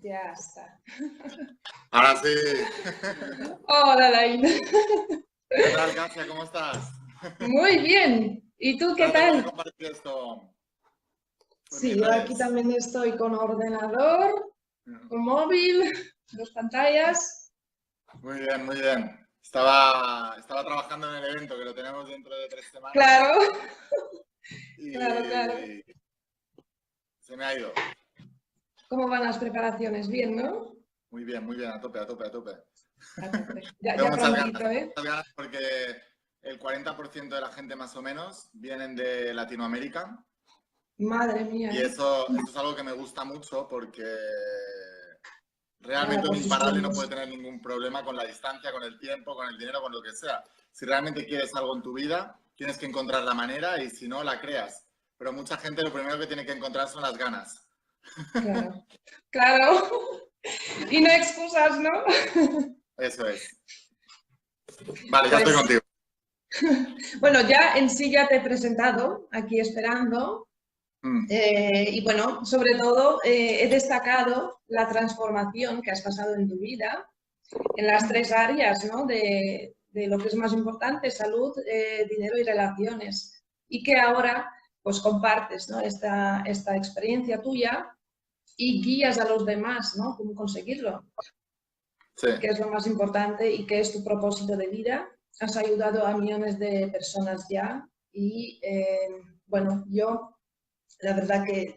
Ya está. Ahora sí. Hola, Laín. ¿Qué tal, Kasia? ¿Cómo estás? Muy bien. ¿Y tú qué Espérate, voy a tal? compartir esto en mis Sí, yo aquí redes. también estoy con ordenador, con móvil, dos pantallas. Muy bien, muy bien. Estaba trabajando en el evento que lo tenemos dentro de 3 semanas Claro, claro, claro. y se me ha ido. ¿Cómo van las preparaciones? Bien, ¿no? Muy bien, a tope, a tope, a tope. A tope. Ya, Tengo ya prontito, ¿eh? muchas ganas porque el 40% de la gente más o menos vienen de Latinoamérica. Madre mía, Y ¿eh? eso es algo que me gusta mucho porque Nada realmente un por sus imparable no puede sueños. tener ningún problema con la distancia, con el tiempo, con el dinero, con lo que sea. Si realmente quieres algo en tu vida, tienes que encontrar la manera y si no, la creas. Pero mucha gente lo primero que tiene que encontrar son las ganas. Claro, claro. Y no excusas, ¿no? Eso es. Vale, ya estoy Pues contigo. bueno, ya en sí ya te he presentado aquí esperando. Mm, Y bueno, sobre todo he destacado la transformación que has pasado en tu vida en las mm. tres áreas, ¿no? De lo que es más importante, salud, dinero y relaciones. Y que ahora pues compartes, ¿no? Esta experiencia tuya y guías a los demás, ¿no? Cómo conseguirlo, Sí. que es lo más importante y que es tu propósito de vida. Has ayudado a millones de personas ya y bueno, yo la verdad que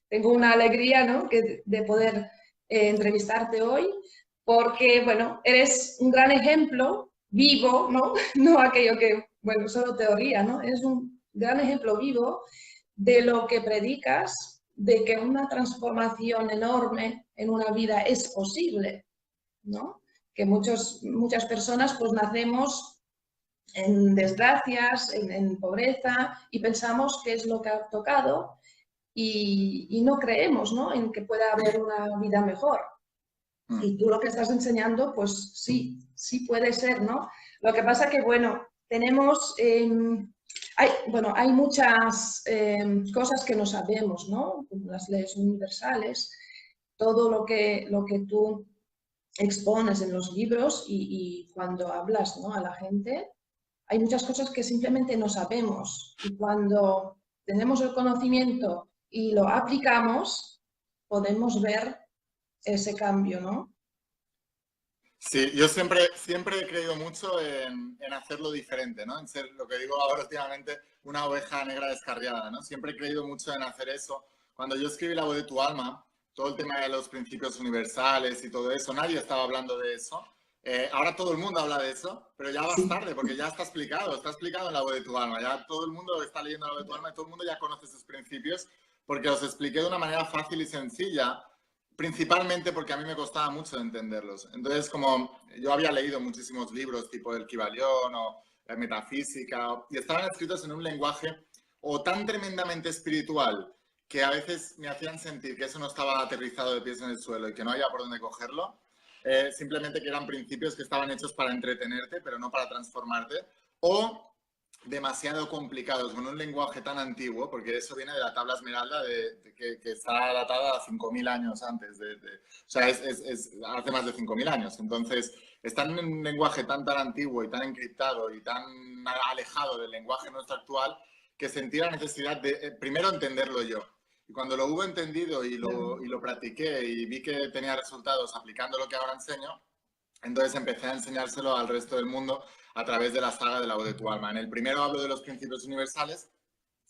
tengo una alegría, ¿no? De poder entrevistarte hoy, porque, bueno, eres un gran ejemplo vivo, ¿no? No aquello que, bueno, solo teoría, ¿no? Es un gran ejemplo vivo de lo que predicas, de que una transformación enorme en una vida es posible, ¿no? Que muchas personas pues nacemos en desgracias, pobreza y pensamos que es lo que ha tocado y no creemos, ¿no? En que pueda haber una vida mejor. Mm. Y tú lo que estás enseñando, pues sí, sí puede ser, ¿no? Lo que pasa que, bueno, tenemos, hay muchas cosas que no sabemos, ¿no? Como las leyes universales, todo lo que tú expones en los libros y cuando hablas, ¿no? A la gente, hay muchas cosas que simplemente no sabemos y cuando tenemos el conocimiento y lo aplicamos, podemos ver ese cambio, ¿no? Sí, yo siempre he creído mucho en hacerlo diferente, ¿no? En ser lo que digo ahora últimamente, una oveja negra descarriada, ¿no? Siempre he creído mucho en hacer eso. Cuando yo escribí La voz de tu alma, todo el tema de los principios universales y todo eso, nadie estaba hablando de eso. Ahora todo el mundo habla de eso, pero ya vas Sí, tarde porque ya está explicado en La voz de tu alma. Ya todo el mundo está leyendo La voz de tu alma y todo el mundo ya conoce esos principios porque los expliqué de una manera fácil y sencilla, principalmente porque a mí me costaba mucho entenderlos. Entonces, como yo había leído muchísimos libros tipo El Kybalión o Metafísica, y estaban escritos en un lenguaje o tan tremendamente espiritual que a veces me hacían sentir que eso no estaba aterrizado de pies en el suelo y que no había por dónde cogerlo, simplemente que eran principios que estaban hechos para entretenerte, pero no para transformarte, o demasiado complicados, con un lenguaje tan antiguo, porque eso viene de la tabla esmeralda que está datada a 5.000 años antes. O sea, hace más de 5.000 años. Entonces, están en un lenguaje tan antiguo y tan encriptado y tan alejado del lenguaje nuestro actual que sentí la necesidad de, primero, entenderlo yo. Y cuando lo hubo entendido claro. y lo practiqué y vi que tenía resultados aplicando lo que ahora enseño, entonces empecé a enseñárselo al resto del mundo a través de la saga de La voz de tu alma. En el primero hablo de los principios universales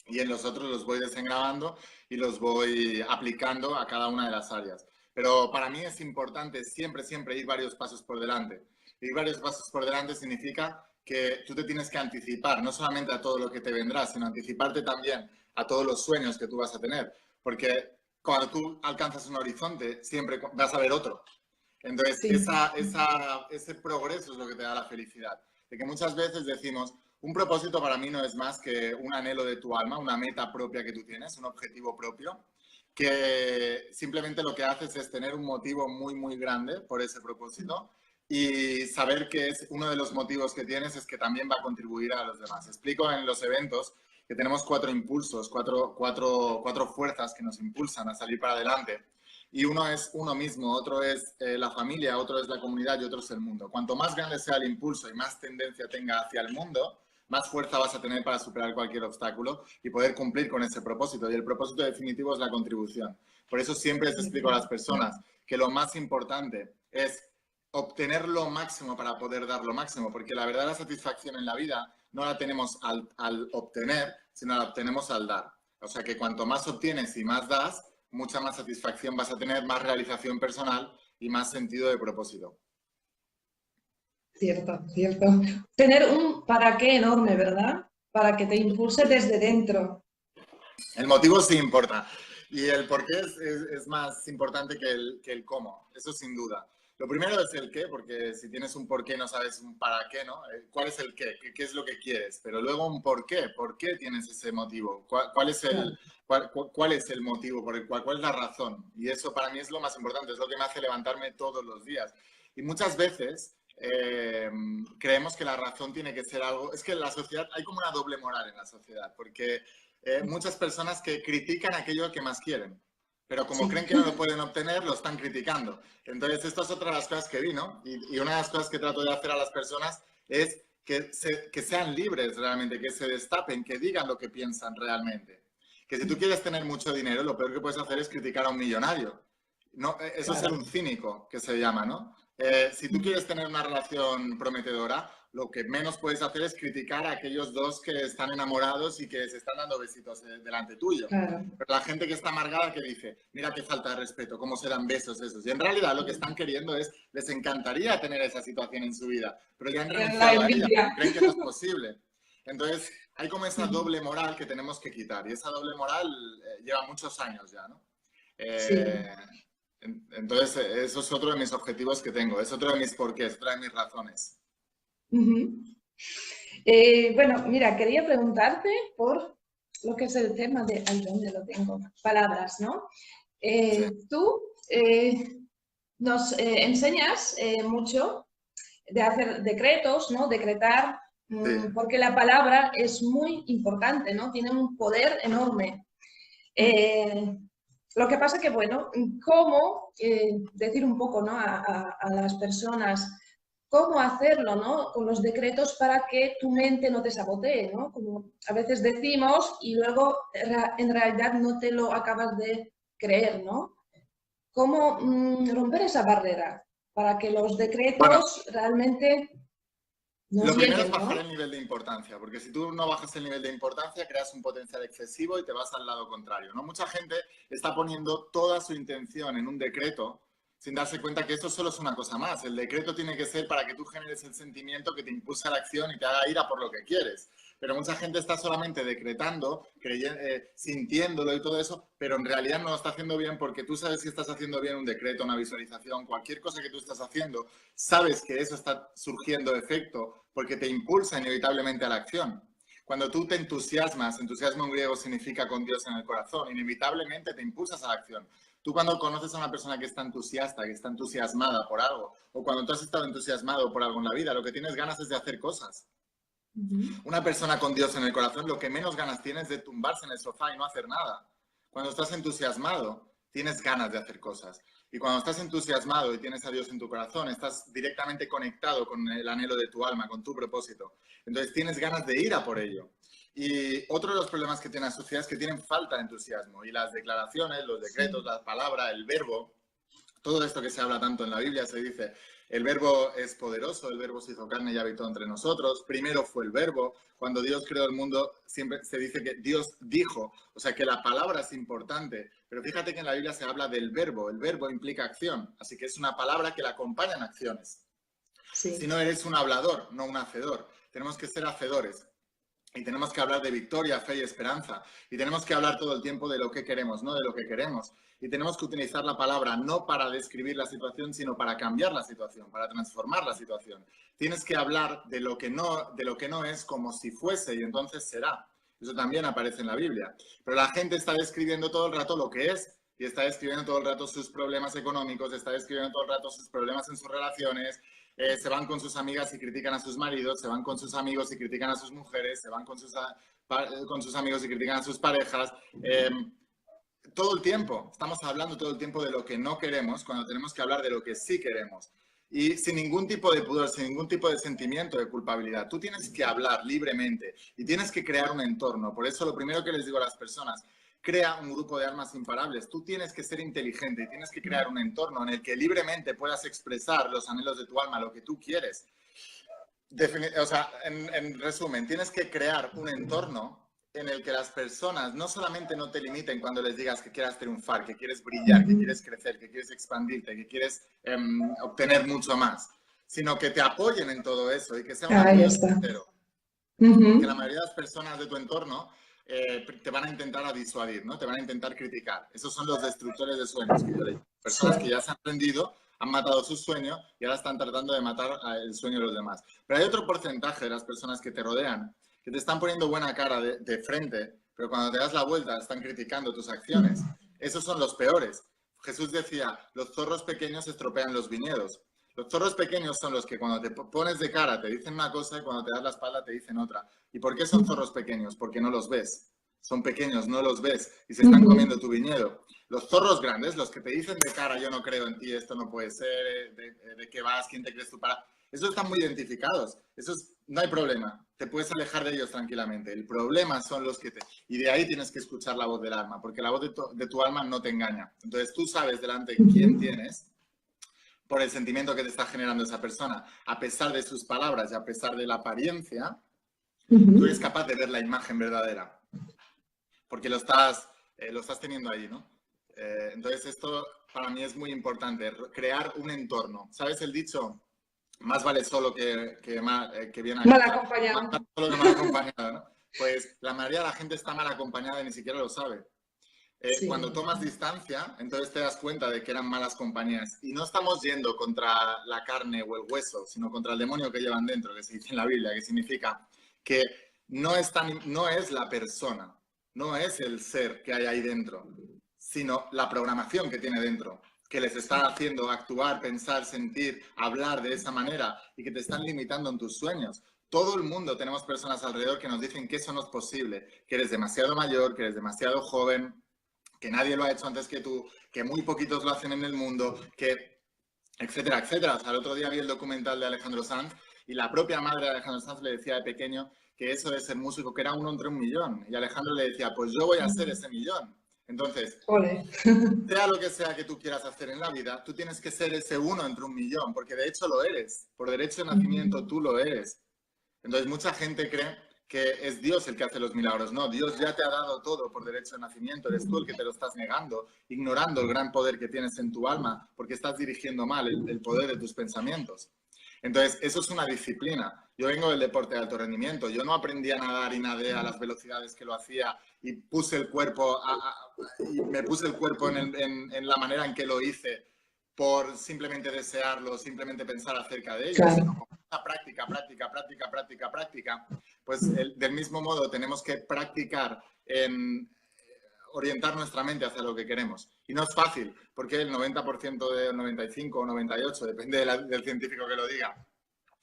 y en los otros los voy desengrabando y los voy aplicando a cada una de las áreas. Pero para mí es importante siempre ir varios pasos por delante. Ir varios pasos por delante significa que tú te tienes que anticipar, no solamente a todo lo que te vendrá, sino anticiparte también a todos los sueños que tú vas a tener. Porque cuando tú alcanzas un horizonte, siempre vas a ver otro. Entonces, Sí, ese progreso es lo que te da la felicidad. De que muchas veces decimos, un propósito para mí no es más que un anhelo de tu alma, una meta propia que tú tienes, un objetivo propio, que simplemente lo que haces es tener un motivo muy grande por ese propósito y saber que es uno de los motivos que tienes es que también va a contribuir a los demás. Explico en los eventos que tenemos 4 impulsos, cuatro fuerzas que nos impulsan a salir para adelante. Y uno es uno mismo, otro es la familia, otro es la comunidad y otro es el mundo. Cuanto más grande sea el impulso y más tendencia tenga hacia el mundo, más fuerza vas a tener para superar cualquier obstáculo y poder cumplir con ese propósito. Y el propósito definitivo es la contribución. Por eso siempre les explico a las personas que lo más importante es obtener lo máximo para poder dar lo máximo, porque la verdadera satisfacción en la vida no la tenemos al obtener, sino la obtenemos al dar. O sea que cuanto más obtienes y más das, mucha más satisfacción vas a tener, más realización personal y más sentido de propósito. Cierto, cierto. Tener un para qué enorme, ¿verdad? Para que te impulse desde dentro. El motivo sí importa y el por qué es más importante que el cómo, eso sin duda. Lo primero es el qué, porque si tienes un por qué no sabes un para qué, ¿no? ¿Cuál es el qué? ¿Qué es lo que quieres? Pero luego un por qué tienes ese motivo, cuál es el motivo por el cuál es la razón. Y eso para mí es lo más importante, es lo que me hace levantarme todos los días. Y muchas veces creemos que la razón tiene que ser algo, es que en la sociedad hay como una doble moral en la sociedad, porque muchas personas que critican aquello que más quieren, pero como creen que no lo pueden obtener, lo están criticando. Entonces, esto es otra de las cosas que vi, ¿no? Y una de las cosas que trato de hacer a las personas es que sean libres realmente, que se destapen, que digan lo que piensan realmente. Que si tú quieres tener mucho dinero, lo peor que puedes hacer es criticar a un millonario. No, eso es ser un cínico, que se llama, ¿no? Si tú quieres tener una relación prometedora, lo que menos puedes hacer es criticar a aquellos dos que están enamorados y que se están dando besitos delante tuyo. Claro. Pero la gente que está amargada que dice, mira qué falta de respeto, cómo se dan besos esos. Y en realidad lo que están queriendo es, les encantaría tener esa situación en su vida, pero ya han renunciado a ella, creen que no es posible. Entonces, hay como esa doble moral que tenemos que quitar. Y esa doble moral lleva muchos años ya, ¿no? Entonces, eso es otro de mis objetivos que tengo, es otro de mis porqués, otra de mis razones. Bueno, mira, quería preguntarte por lo que es el tema de, ahí donde lo tengo, palabras, ¿no? Sí. Tú nos enseñas mucho de hacer decretos, ¿no? Decretar, porque la palabra es muy importante, ¿no? Tiene un poder enorme. Lo que pasa que, bueno, ¿cómo decir un poco, ¿no? a las personas cómo hacerlo, ¿no? Con los decretos para que tu mente no te sabotee, ¿no? Como a veces decimos y luego en realidad no te lo acabas de creer, ¿no? ¿Cómo romper esa barrera para que los decretos realmente nos lo primero lleguen, es bajar ¿no? el nivel de importancia, porque si tú no bajas el nivel de importancia, creas un potencial excesivo y te vas al lado contrario, ¿no? Mucha gente está poniendo toda su intención en un decreto sin darse cuenta que esto solo es una cosa más. El decreto tiene que ser para que tú generes el sentimiento que te impulsa a la acción y te haga ir a por lo que quieres. Pero mucha gente está solamente decretando, sintiéndolo y todo eso, pero en realidad no lo está haciendo bien porque tú sabes si estás haciendo bien un decreto, una visualización, cualquier cosa que tú estás haciendo, sabes que eso está surgiendo efecto porque te impulsa inevitablemente a la acción. Cuando tú te entusiasmas, entusiasmo en griego significa con Dios en el corazón, inevitablemente te impulsas a la acción. Tú cuando conoces a una persona que está entusiasta, que está entusiasmada por algo, o cuando tú has estado entusiasmado por algo en la vida, lo que tienes ganas es de hacer cosas. Una persona con Dios en el corazón, lo que menos ganas tiene es de tumbarse en el sofá y no hacer nada. Cuando estás entusiasmado, tienes ganas de hacer cosas. Y cuando estás entusiasmado y tienes a Dios en tu corazón, estás directamente conectado con el anhelo de tu alma, con tu propósito. Entonces tienes ganas de ir a por ello. Y otro de los problemas que tiene la sociedad es que tienen falta de entusiasmo. Y las declaraciones, los decretos, la palabra, el verbo, todo esto que se habla tanto en la Biblia, se dice, el verbo es poderoso, el verbo se hizo carne y habitó entre nosotros, primero fue el verbo, cuando Dios creó el mundo siempre se dice que Dios dijo, o sea que la palabra es importante, pero fíjate que en la Biblia se habla del verbo, el verbo implica acción, así que es una palabra que la acompaña en acciones. Si no eres un hablador, no un hacedor, tenemos que ser hacedores. Y tenemos que hablar de victoria, fe y esperanza. Y tenemos que hablar todo el tiempo de lo que queremos, no de lo que queremos. Y tenemos que utilizar la palabra no para describir la situación, sino para cambiar la situación, para transformar la situación. Tienes que hablar de lo que no es como si fuese y entonces será. Eso también aparece en la Biblia. Pero la gente está describiendo todo el rato lo que es y está describiendo todo el rato sus problemas económicos, está describiendo todo el rato sus problemas en sus relaciones. Se van con sus amigas y critican a sus maridos, se van con sus amigos y critican a sus mujeres, se van con sus amigos y critican a sus parejas. todo el tiempo, estamos hablando todo el tiempo de lo que no queremos cuando tenemos que hablar de lo que sí queremos. Y sin ningún tipo de pudor, sin ningún tipo de sentimiento de culpabilidad. Tú tienes que hablar libremente y tienes que crear un entorno. Por eso lo primero que les digo a las personas, crea un grupo de armas imparables. Tú tienes que ser inteligente y tienes que crear un entorno en el que libremente puedas expresar los anhelos de tu alma, lo que tú quieres. O sea, en resumen, tienes que crear un entorno en el que las personas no solamente no te limiten cuando les digas que quieras triunfar, que quieres brillar, que quieres crecer, que quieres expandirte, que quieres obtener mucho más, sino que te apoyen en todo eso y que sea un apoyo sincero. Porque la mayoría de las personas de tu entorno te van a intentar disuadir, ¿no? Te van a intentar criticar. Esos son los destructores de sueños que yo le digo. Personas que ya se han rendido, han matado su sueño y ahora están tratando de matar el sueño de los demás. Pero hay otro porcentaje de las personas que te rodean que te están poniendo buena cara de frente, pero cuando te das la vuelta están criticando tus acciones. Esos son los peores. Jesús decía, los zorros pequeños estropean los viñedos. Los zorros pequeños son los que cuando te pones de cara te dicen una cosa y cuando te das la espalda te dicen otra. ¿Y por qué son zorros pequeños? Porque no los ves. Son pequeños, no los ves y se están comiendo tu viñedo. Los zorros grandes, los que te dicen de cara, yo no creo en ti, esto no puede ser, de qué vas, quién te crees tú para... Esos están muy identificados. No hay problema. Te puedes alejar de ellos tranquilamente. El problema son los que te... Y de ahí tienes que escuchar la voz del alma, porque la voz de tu alma no te engaña. Entonces tú sabes delante quién tienes por el sentimiento que te está generando esa persona. A pesar de sus palabras y a pesar de la apariencia, tú eres capaz de ver la imagen verdadera. Porque lo estás teniendo ahí, ¿no? Entonces esto para mí es muy importante, crear un entorno. ¿Sabes el dicho? Más vale solo que bien mal acompañado. Más vale solo que mal acompañado, ¿no? Pues la mayoría de la gente está mal acompañada y ni siquiera lo sabe. Sí. Cuando tomas distancia, entonces te das cuenta de que eran malas compañías. Y no estamos yendo contra la carne o el hueso, sino contra el demonio que llevan dentro, que se dice en la Biblia, que significa que no es la persona, no es el ser que hay ahí dentro, sino la programación que tiene dentro, que les está haciendo actuar, pensar, sentir, hablar de esa manera y que te están limitando en tus sueños. Todo el mundo tenemos personas alrededor que nos dicen que eso no es posible, que eres demasiado mayor, que eres demasiado joven, que nadie lo ha hecho antes que tú, que muy poquitos lo hacen en el mundo, que etcétera, etcétera. O sea, el otro día vi el documental de Alejandro Sanz y la propia madre de Alejandro Sanz le decía de pequeño que eso de ser músico, que era uno entre un millón. Y Alejandro le decía, pues yo voy a ser ese millón. Entonces, sea lo que sea que tú quieras hacer en la vida, tú tienes que ser ese uno entre un millón, porque de hecho lo eres. Por derecho de nacimiento tú lo eres. Entonces, mucha gente cree que es Dios el que hace los milagros. No, Dios ya te ha dado todo por derecho de nacimiento. Eres tú el que te lo estás negando, ignorando el gran poder que tienes en tu alma, porque estás dirigiendo mal el poder de tus pensamientos. Entonces, eso es una disciplina. Yo vengo del deporte de alto rendimiento. Yo no aprendí a nadar y nadé a las velocidades que lo hacía y puse el cuerpo, me puse el cuerpo en la manera en que lo hice por simplemente desearlo, simplemente pensar acerca de ello, claro. Sino con práctica. Pues del mismo modo tenemos que practicar en orientar nuestra mente hacia lo que queremos. Y no es fácil, porque el 90% del 95 o 98, depende del científico que lo diga,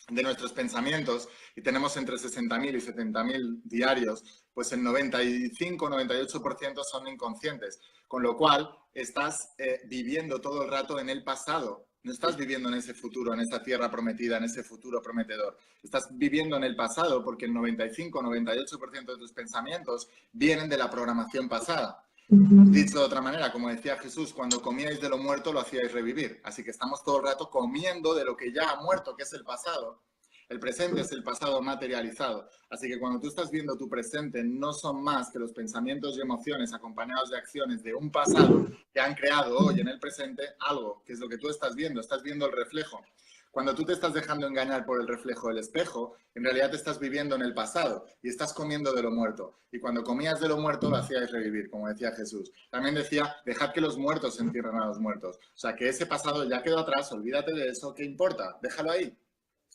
de nuestros pensamientos, y tenemos entre 60.000 y 70.000 diarios, pues el 95-98% son inconscientes, con lo cual estás viviendo todo el rato en el pasado, no estás viviendo en ese futuro, en esta tierra prometida, en ese futuro prometedor. Estás viviendo en el pasado porque el 95-98% de tus pensamientos vienen de la programación pasada. Dicho de otra manera, como decía Jesús, cuando comíais de lo muerto lo hacíais revivir. Así que estamos todo el rato comiendo de lo que ya ha muerto, que es el pasado. El presente es el pasado materializado. Así que cuando tú estás viendo tu presente, no son más que los pensamientos y emociones acompañados de acciones de un pasado que han creado hoy en el presente algo, que es lo que tú estás viendo el reflejo. Cuando tú te estás dejando engañar por el reflejo del espejo, en realidad te estás viviendo en el pasado y estás comiendo de lo muerto. Y cuando comías de lo muerto lo hacíais revivir, como decía Jesús. También decía, dejad que los muertos entierren a los muertos. O sea, que ese pasado ya quedó atrás, olvídate de eso, ¿qué importa? Déjalo ahí.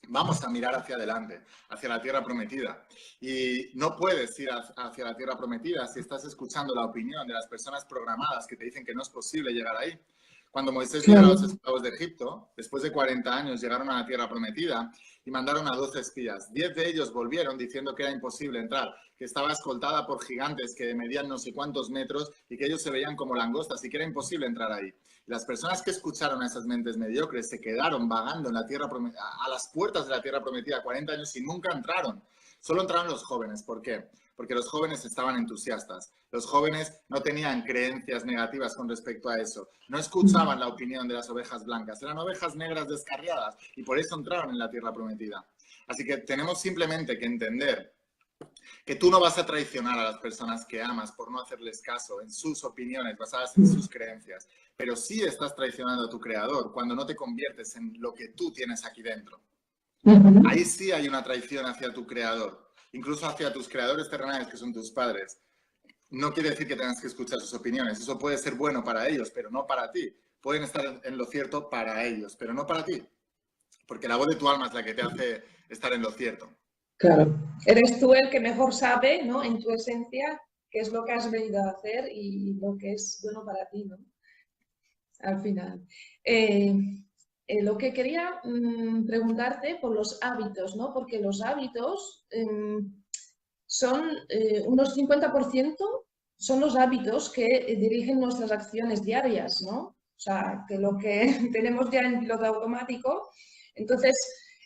Vamos a mirar hacia adelante, hacia la tierra prometida. Y no puedes ir hacia la tierra prometida si estás escuchando la opinión de las personas programadas que te dicen que no es posible llegar ahí. Cuando Moisés liberó a los esclavos de Egipto, después de 40 años llegaron a la tierra prometida y mandaron a 12 espías. 10 de ellos volvieron diciendo que era imposible entrar, que estaba escoltada por gigantes que medían no sé cuántos metros y que ellos se veían como langostas y que era imposible entrar ahí. Las personas que escucharon a esas mentes mediocres se quedaron vagando en la tierra a las puertas de la tierra prometida 40 años y nunca entraron. Solo entraron los jóvenes. ¿Por qué? Porque los jóvenes estaban entusiastas. Los jóvenes no tenían creencias negativas con respecto a eso. No escuchaban la opinión de las ovejas blancas. Eran ovejas negras descarriadas y por eso entraron en la tierra prometida. Así que tenemos simplemente que entender que tú no vas a traicionar a las personas que amas por no hacerles caso en sus opiniones basadas en sus creencias, pero sí estás traicionando a tu creador cuando no te conviertes en lo que tú tienes aquí dentro. Ahí sí hay una traición hacia tu creador, incluso hacia tus creadores terrenales, que son tus padres. No quiere decir que tengas que escuchar sus opiniones. Eso puede ser bueno para ellos, pero no para ti. Pueden estar en lo cierto para ellos, pero no para ti. Porque la voz de tu alma es la que te hace estar en lo cierto. Claro. Eres tú el que mejor sabe, ¿no? En tu esencia, qué es lo que has venido a hacer y lo que es bueno para ti, ¿no? Al final. Lo que quería preguntarte por los hábitos, ¿no? Porque los hábitos son unos 50% son los hábitos que dirigen nuestras acciones diarias, ¿no? O sea, que lo que tenemos ya en piloto automático. Entonces,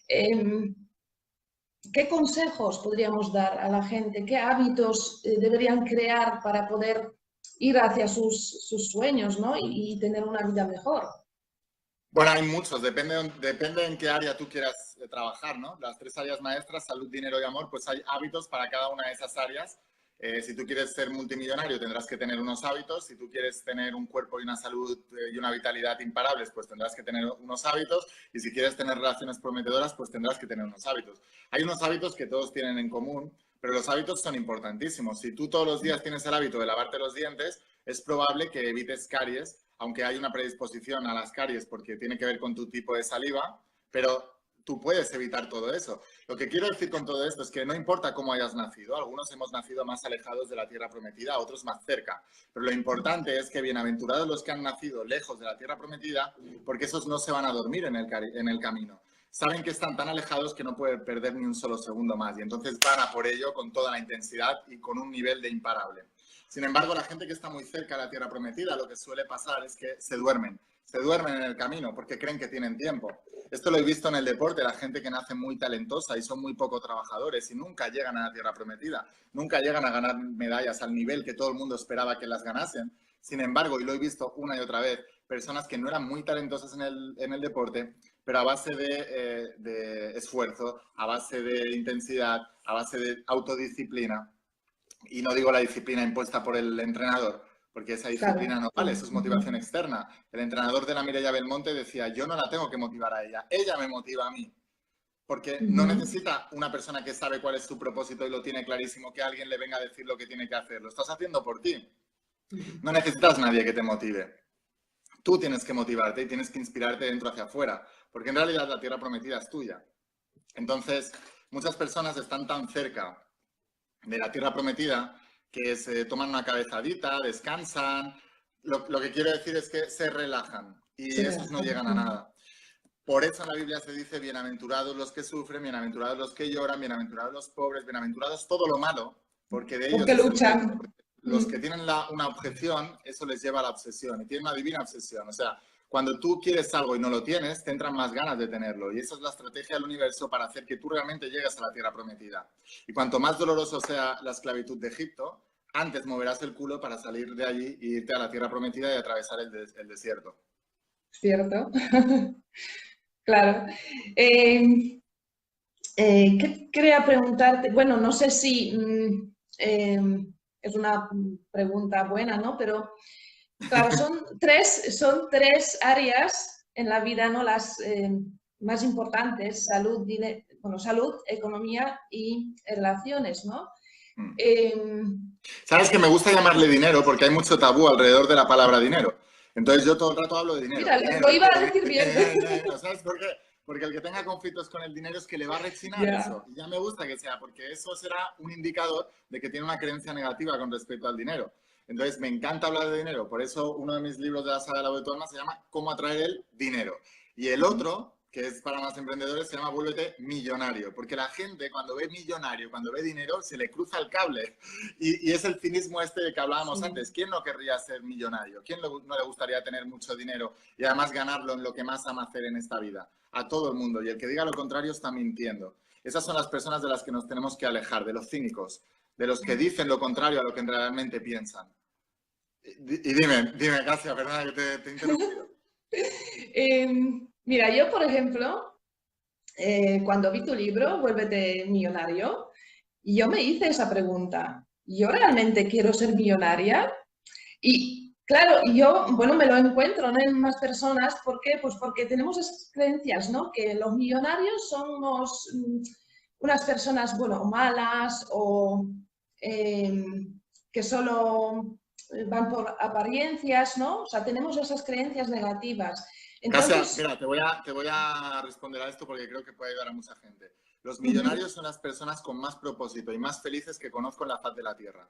¿qué consejos podríamos dar a la gente? ¿Qué hábitos deberían crear para poder ir hacia sus sueños, ¿no? y tener una vida mejor? Bueno, hay muchos, depende en qué área tú quieras trabajar, ¿no? Las 3 áreas maestras, salud, dinero y amor, pues hay hábitos para cada una de esas áreas. Si tú quieres ser multimillonario, tendrás que tener unos hábitos. Si tú quieres tener un cuerpo y una salud y una vitalidad imparables, pues tendrás que tener unos hábitos. Y si quieres tener relaciones prometedoras, pues tendrás que tener unos hábitos. Hay unos hábitos que todos tienen en común, pero los hábitos son importantísimos. Si tú todos los días tienes el hábito de lavarte los dientes, es probable que evites caries, aunque hay una predisposición a las caries porque tiene que ver con tu tipo de saliva, pero tú puedes evitar todo eso. Lo que quiero decir con todo esto es que no importa cómo hayas nacido, algunos hemos nacido más alejados de la tierra prometida, otros más cerca, pero lo importante es que bienaventurados los que han nacido lejos de la tierra prometida, porque esos no se van a dormir en el camino. Saben que están tan alejados que no pueden perder ni un solo segundo más y entonces van a por ello con toda la intensidad y con un nivel de imparable. Sin embargo, la gente que está muy cerca de la tierra prometida, lo que suele pasar es que se duermen en el camino porque creen que tienen tiempo. Esto lo he visto en el deporte, la gente que nace muy talentosa y son muy poco trabajadores y nunca llegan a la tierra prometida, nunca llegan a ganar medallas al nivel que todo el mundo esperaba que las ganasen. Sin embargo, y lo he visto una y otra vez, personas que no eran muy talentosas en el deporte, pero a base de esfuerzo, a base de intensidad, a base de autodisciplina, y no digo la disciplina impuesta por el entrenador, porque esa disciplina no vale, eso es motivación externa. El entrenador de la Mireia Belmonte decía, yo no la tengo que motivar a ella me motiva a mí. Porque no necesita una persona que sabe cuál es su propósito y lo tiene clarísimo, que alguien le venga a decir lo que tiene que hacer. Lo estás haciendo por ti. No necesitas nadie que te motive. Tú tienes que motivarte y tienes que inspirarte dentro hacia afuera, porque en realidad la tierra prometida es tuya. Entonces, muchas personas están tan cerca de la tierra prometida que se toman una cabezadita, descansan. Lo que quiero decir es que se relajan y esos no llegan a nada. Por eso en la Biblia se dice bienaventurados los que sufren, bienaventurados los que lloran, bienaventurados los pobres, bienaventurados todo lo malo, porque de ellos porque luchan. Los que tienen una objeción, eso les lleva a la obsesión y tienen una divina obsesión. O sea, cuando tú quieres algo y no lo tienes, te entran más ganas de tenerlo. Y esa es la estrategia del universo para hacer que tú realmente llegues a la tierra prometida. Y cuanto más doloroso sea la esclavitud de Egipto, antes moverás el culo para salir de allí e irte a la tierra prometida y atravesar el desierto. Cierto. Claro. Quería preguntarte, bueno, no sé si es una pregunta buena, ¿no? Pero claro, son tres áreas en la vida, ¿no? Las más importantes: salud, salud, economía y relaciones, ¿no? Sabes que me gusta llamarle dinero porque hay mucho tabú alrededor de la palabra dinero. Entonces yo todo el rato hablo de dinero. Mira, dinero, lo iba a decir bien. ¿Sabes por qué? Porque el que tenga conflictos con el dinero es que le va a rechinar eso. Y ya me gusta que sea, porque eso será un indicador de que tiene una creencia negativa con respecto al dinero. Entonces, me encanta hablar de dinero. Por eso, uno de mis libros de la saga de la Vuelta al Alma se llama Cómo atraer el dinero. Y el otro, que es para más emprendedores, se llama Vuélvete millonario. Porque la gente, cuando ve millonario, cuando ve dinero, se le cruza el cable. Y es el cinismo este de que hablábamos antes. ¿Quién no querría ser millonario? ¿Quién no le gustaría tener mucho dinero y además ganarlo en lo que más ama hacer en esta vida? A todo el mundo. Y el que diga lo contrario está mintiendo. Esas son las personas de las que nos tenemos que alejar, de los cínicos, de los que dicen lo contrario a lo que realmente piensan. Y dime, Casia, perdona que te he interrumpido. Mira, yo, por ejemplo, cuando vi tu libro, Vuélvete millonario, yo me hice esa pregunta. ¿Yo realmente quiero ser millonaria? Y claro, yo, bueno, me lo encuentro, ¿no?, en más personas. ¿Por qué? Pues porque tenemos esas creencias, ¿no? Que los millonarios son unas personas, bueno, malas o que solo van por apariencias, ¿no? O sea, tenemos esas creencias negativas. Casia, Entonces, mira, te voy a responder a esto porque creo que puede ayudar a mucha gente. Los millonarios son las personas con más propósito y más felices que conozco en la faz de la Tierra.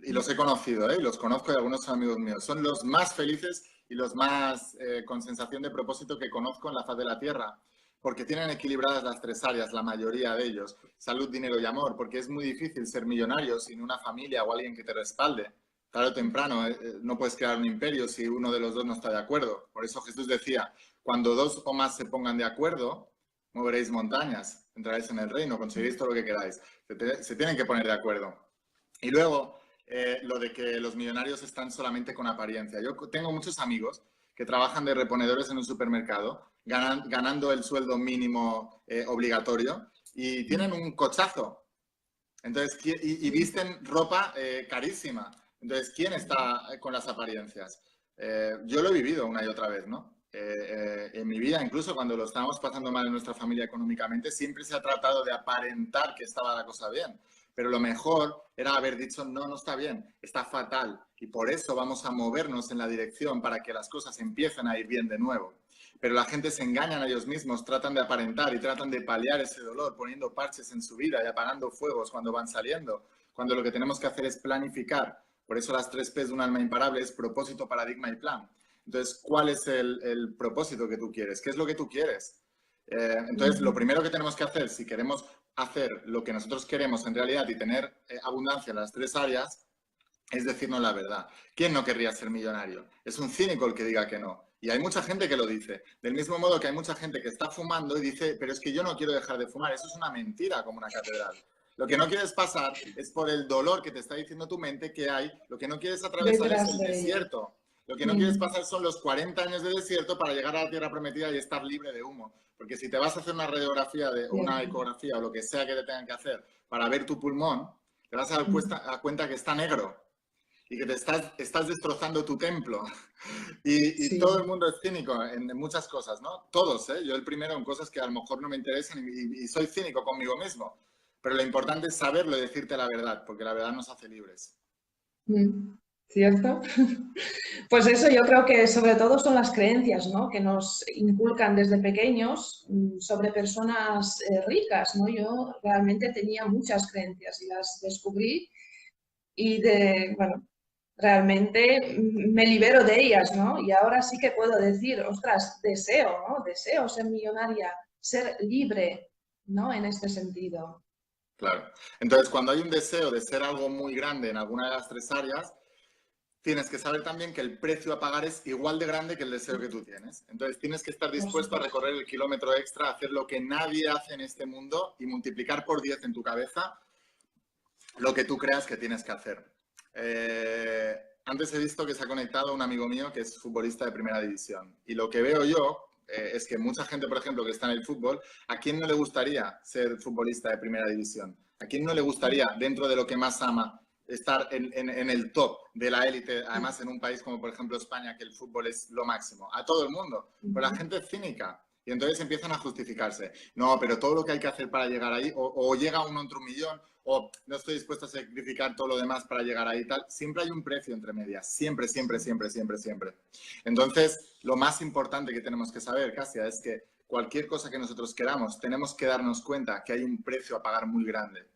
Y los he conocido, ¿eh? Los conozco, y algunos son amigos míos. Son los más felices y los más con sensación de propósito que conozco en la faz de la Tierra. Porque tienen equilibradas las tres áreas, la mayoría de ellos. Salud, dinero y amor. Porque es muy difícil ser millonario sin una familia o alguien que te respalde. Tarde o temprano, no puedes crear un imperio si uno de los dos no está de acuerdo. Por eso Jesús decía, cuando dos o más se pongan de acuerdo, moveréis montañas, entraréis en el reino, conseguiréis todo lo que queráis. Se tienen que poner de acuerdo. Y luego, lo de que los millonarios están solamente con apariencia. Yo tengo muchos amigos que trabajan de reponedores en un supermercado, ganando el sueldo mínimo obligatorio y tienen un cochazo. Entonces, y visten ropa carísima. Entonces, ¿quién está con las apariencias? Yo lo he vivido una y otra vez, ¿no? En mi vida, incluso cuando lo estábamos pasando mal en nuestra familia económicamente, siempre se ha tratado de aparentar que estaba la cosa bien. Pero lo mejor era haber dicho, no, no está bien, está fatal. Y por eso vamos a movernos en la dirección para que las cosas empiecen a ir bien de nuevo. Pero la gente se engañan a ellos mismos, tratan de aparentar y tratan de paliar ese dolor poniendo parches en su vida y apagando fuegos cuando van saliendo, cuando lo que tenemos que hacer es planificar. Por eso las 3 P's de un alma imparable es propósito, paradigma y plan. Entonces, ¿cuál es el propósito que tú quieres? ¿Qué es lo que tú quieres? Entonces, lo primero que tenemos que hacer, si queremos hacer lo que nosotros queremos en realidad y tener abundancia en las 3 áreas, es decirnos la verdad. ¿Quién no querría ser millonario? Es un cínico el que diga que no. Y hay mucha gente que lo dice. Del mismo modo que hay mucha gente que está fumando y dice, pero es que yo no quiero dejar de fumar. Eso es una mentira como una catedral. Lo que no quieres pasar es por el dolor que te está diciendo tu mente que hay. Lo que no quieres atravesar es el desierto. Lo que no quieres pasar son los 40 años de desierto para llegar a la tierra prometida y estar libre de humo. Porque si te vas a hacer una radiografía o una ecografía o lo que sea que te tengan que hacer para ver tu pulmón, te vas a dar cuenta que está negro y que te estás destrozando tu templo. Y todo el mundo es cínico en muchas cosas, ¿no? Todos, ¿eh? Yo el primero en cosas que a lo mejor no me interesan y soy cínico conmigo mismo. Pero lo importante es saberlo y decirte la verdad, porque la verdad nos hace libres. ¿Cierto? Pues eso, yo creo que sobre todo son las creencias, ¿no?, que nos inculcan desde pequeños sobre personas ricas, ¿no? Yo realmente tenía muchas creencias y las descubrí y bueno, realmente me libero de ellas, ¿no? Y ahora sí que puedo decir, ostras, deseo, ¿no? Deseo ser millonaria, ser libre, ¿no?, en este sentido. Claro. Entonces, cuando hay un deseo de ser algo muy grande en alguna de las 3 áreas, tienes que saber también que el precio a pagar es igual de grande que el deseo que tú tienes. Entonces, tienes que estar dispuesto a recorrer el kilómetro extra, a hacer lo que nadie hace en este mundo y multiplicar por 10 en tu cabeza lo que tú creas que tienes que hacer. Antes he visto que se ha conectado un amigo mío que es futbolista de primera división. Y lo que veo yo es que mucha gente, por ejemplo, que está en el fútbol, ¿a quién no le gustaría ser futbolista de primera división? ¿A quién no le gustaría, dentro de lo que más ama, estar en el top de la élite, además en un país como por ejemplo España, que el fútbol es lo máximo? A todo el mundo. Pero la gente es cínica. Y entonces empiezan a justificarse. No, pero todo lo que hay que hacer para llegar ahí, o llega uno entre un millón, o no estoy dispuesto a sacrificar todo lo demás para llegar ahí y tal. Siempre hay un precio entre medias. Siempre, siempre, siempre, siempre, siempre. Entonces, lo más importante que tenemos que saber, Casia, es que cualquier cosa que nosotros queramos, tenemos que darnos cuenta que hay un precio a pagar muy grande.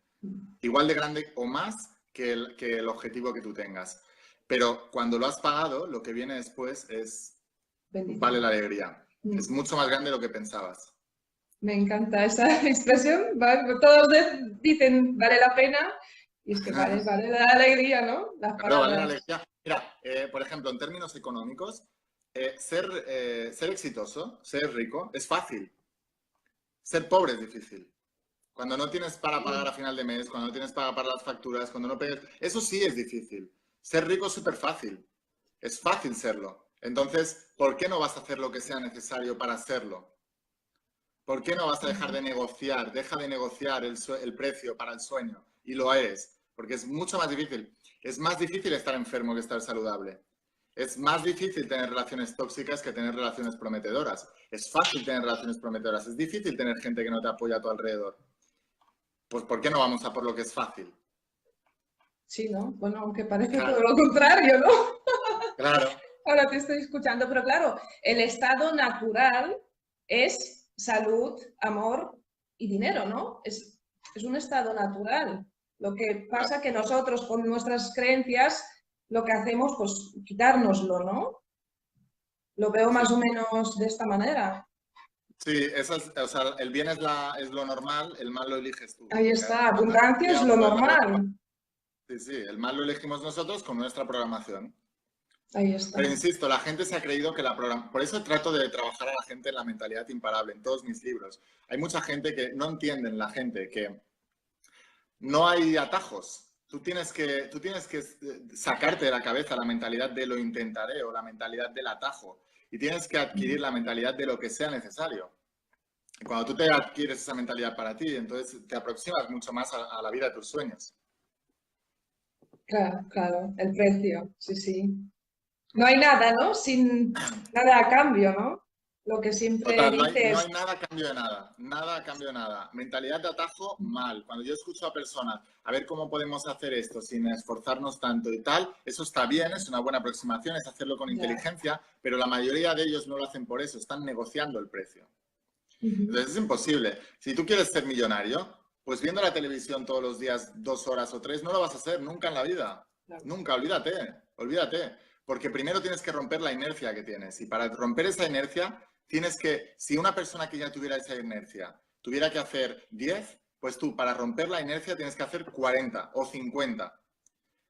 Igual de grande o más que el objetivo que tú tengas. Pero cuando lo has pagado, lo que viene después es, Bendito. vale la alegría. Es mucho más grande de lo que pensabas. Me encanta esa expresión. Todos dicen vale la pena y es que vale la alegría, ¿no? Las Claro, vale la palabras. alegría. Mira, por ejemplo, en términos económicos, ser exitoso, ser rico, es fácil. Ser pobre es difícil. Cuando no tienes para pagar a final de mes, cuando no tienes para pagar las facturas, cuando no pegues... Eso sí es difícil. Ser rico es súper fácil. Es fácil serlo. Entonces, ¿por qué no vas a hacer lo que sea necesario para serlo? ¿Por qué no vas a dejar de negociar? Deja de negociar el precio para el sueño. Y lo eres. Porque es mucho más difícil. Es más difícil estar enfermo que estar saludable. Es más difícil tener relaciones tóxicas que tener relaciones prometedoras. Es fácil tener relaciones prometedoras. Es difícil tener gente que no te apoya a tu alrededor. Pues ¿por qué no vamos a por lo que es fácil? Sí, ¿no? Bueno, aunque parece Claro. todo lo contrario, ¿no? Claro. Ahora te estoy escuchando, pero claro, el estado natural es salud, amor y dinero, ¿no? Es un estado natural. Lo que pasa que nosotros con nuestras creencias lo que hacemos, pues quitárnoslo, ¿no? Lo veo más o menos de esta manera. Sí, o sea, el bien es lo normal, el mal lo eliges tú. Ahí está, abundancia es lo normal. Sí, sí, el mal lo elegimos nosotros con nuestra programación. Ahí está. Pero insisto, la gente se ha creído que por eso trato de trabajar a la gente en la mentalidad imparable, en todos mis libros. Hay mucha gente que no entiende, la gente, que no hay atajos. Tú tienes que sacarte de la cabeza la mentalidad de lo intentaré o la mentalidad del atajo. Y tienes que adquirir la mentalidad de lo que sea necesario. Y cuando tú te adquieres esa mentalidad para ti, entonces te aproximas mucho más a la vida de tus sueños. Claro, claro, el precio, sí, sí. No hay nada, ¿no? Sin nada a cambio, ¿no? Lo que siempre Total, no dices. hay nada a cambio de nada, nada a cambio de nada. Mentalidad de atajo, mal. Cuando yo escucho a personas, a ver cómo podemos hacer esto sin esforzarnos tanto y tal, eso está bien, es una buena aproximación, es hacerlo con inteligencia, pero la mayoría de ellos no lo hacen por eso, están negociando el precio. Entonces es imposible. Si tú quieres ser millonario, pues viendo la televisión todos los días 2 horas o 3, no lo vas a hacer nunca en la vida. Claro. Nunca, olvídate. Porque primero tienes que romper la inercia que tienes. Y para romper esa inercia, si una persona que ya tuviera esa inercia tuviera que hacer 10, pues tú para romper la inercia tienes que hacer 40 o 50.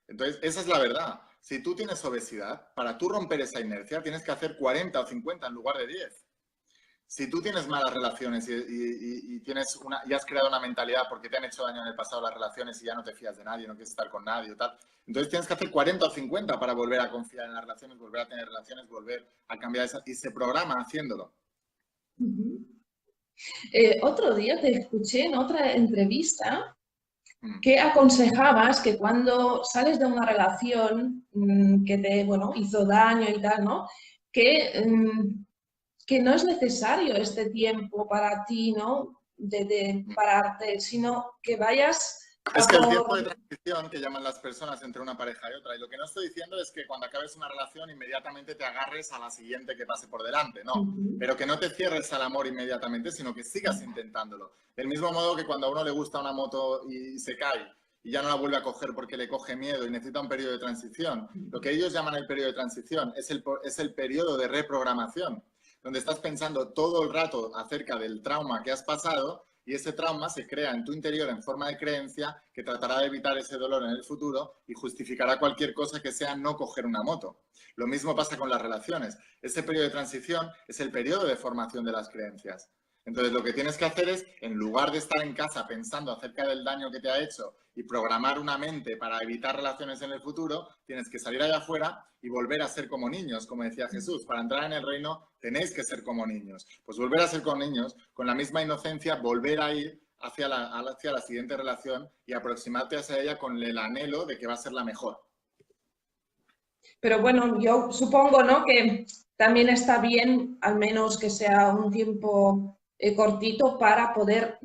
Entonces, esa es la verdad. Si tú tienes obesidad, para tú romper esa inercia tienes que hacer 40 o 50 en lugar de 10. Si tú tienes malas relaciones y has creado una mentalidad porque te han hecho daño en el pasado las relaciones y ya no te fías de nadie, no quieres estar con nadie o tal, entonces tienes que hacer 40 o 50 para volver a confiar en las relaciones, volver a tener relaciones, volver a cambiar esa, y se programa haciéndolo. Otro día te escuché en otra entrevista que aconsejabas que cuando sales de una relación que te, bueno, hizo daño y tal, ¿no? Que no es necesario este tiempo para ti, ¿no? De pararte, sino que vayas Es que el tiempo de transición que llaman las personas entre una pareja y otra, y lo que no estoy diciendo es que cuando acabes una relación inmediatamente te agarres a la siguiente que pase por delante, no, pero que no te cierres al amor inmediatamente, sino que sigas intentándolo. Del mismo modo que cuando a uno le gusta una moto y se cae y ya no la vuelve a coger porque le coge miedo y necesita un periodo de transición, lo que ellos llaman el periodo de transición es el periodo de reprogramación, donde estás pensando todo el rato acerca del trauma que has pasado. Y ese trauma se crea en tu interior en forma de creencia que tratará de evitar ese dolor en el futuro y justificará cualquier cosa que sea no coger una moto. Lo mismo pasa con las relaciones. Ese periodo de transición es el periodo de formación de las creencias. Entonces, lo que tienes que hacer es, en lugar de estar en casa pensando acerca del daño que te ha hecho y programar una mente para evitar relaciones en el futuro, tienes que salir allá afuera y volver a ser como niños, como decía Jesús. Para entrar en el reino tenéis que ser como niños. Pues volver a ser como niños, con la misma inocencia, volver a ir hacia la siguiente relación y aproximarte hacia ella con el anhelo de que va a ser la mejor. Pero bueno, yo supongo, ¿no?, que también está bien, al menos que sea un tiempo cortito para poder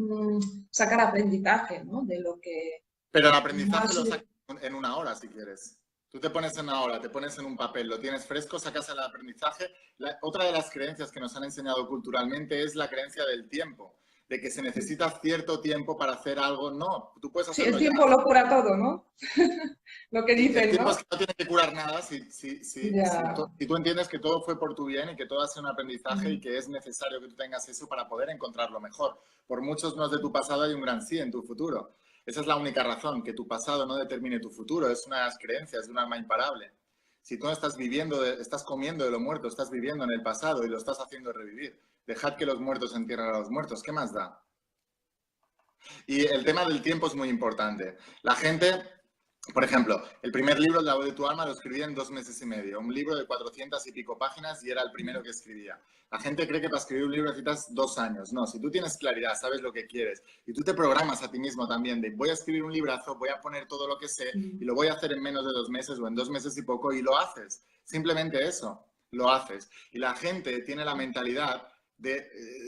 sacar aprendizaje, ¿no?, de lo que... Pero el aprendizaje lo sacas en una hora, si quieres. Tú te pones en una hora, te pones en un papel, lo tienes fresco, sacas el aprendizaje. Otra de las creencias que nos han enseñado culturalmente es la creencia del tiempo. de que se necesita cierto tiempo para hacer algo. No, tú puedes Sí, hacerlo el tiempo ya. lo cura todo, ¿no? Lo que El dicen, tiempo ¿no? es que no tiene que curar nada Ya. si tú entiendes que todo fue por tu bien y que todo ha sido un aprendizaje y Mm. que es necesario que tú tengas eso para poder encontrar lo mejor. Por muchos no de tu pasado hay un gran sí en tu futuro. Esa es la única razón, que tu pasado no determine tu futuro. Es una de las creencias de un alma imparable. Si tú no estás viviendo, estás comiendo de lo muerto, estás viviendo en el pasado y lo estás haciendo revivir. Dejad que los muertos entierren a los muertos. ¿Qué más da? Y el tema del tiempo es muy importante. La gente, por ejemplo, el primer libro, La voz de tu alma, lo escribí en 2 meses y medio. Un libro de 400 y pico páginas y era el primero que escribía. La gente cree que para escribir un libro necesitas 2 años. No, si tú tienes claridad, sabes lo que quieres y tú te programas a ti mismo también de voy a escribir un librazo, voy a poner todo lo que sé y lo voy a hacer en menos de 2 meses o en 2 meses y poco y lo haces. Simplemente eso, lo haces. Y la gente tiene la mentalidad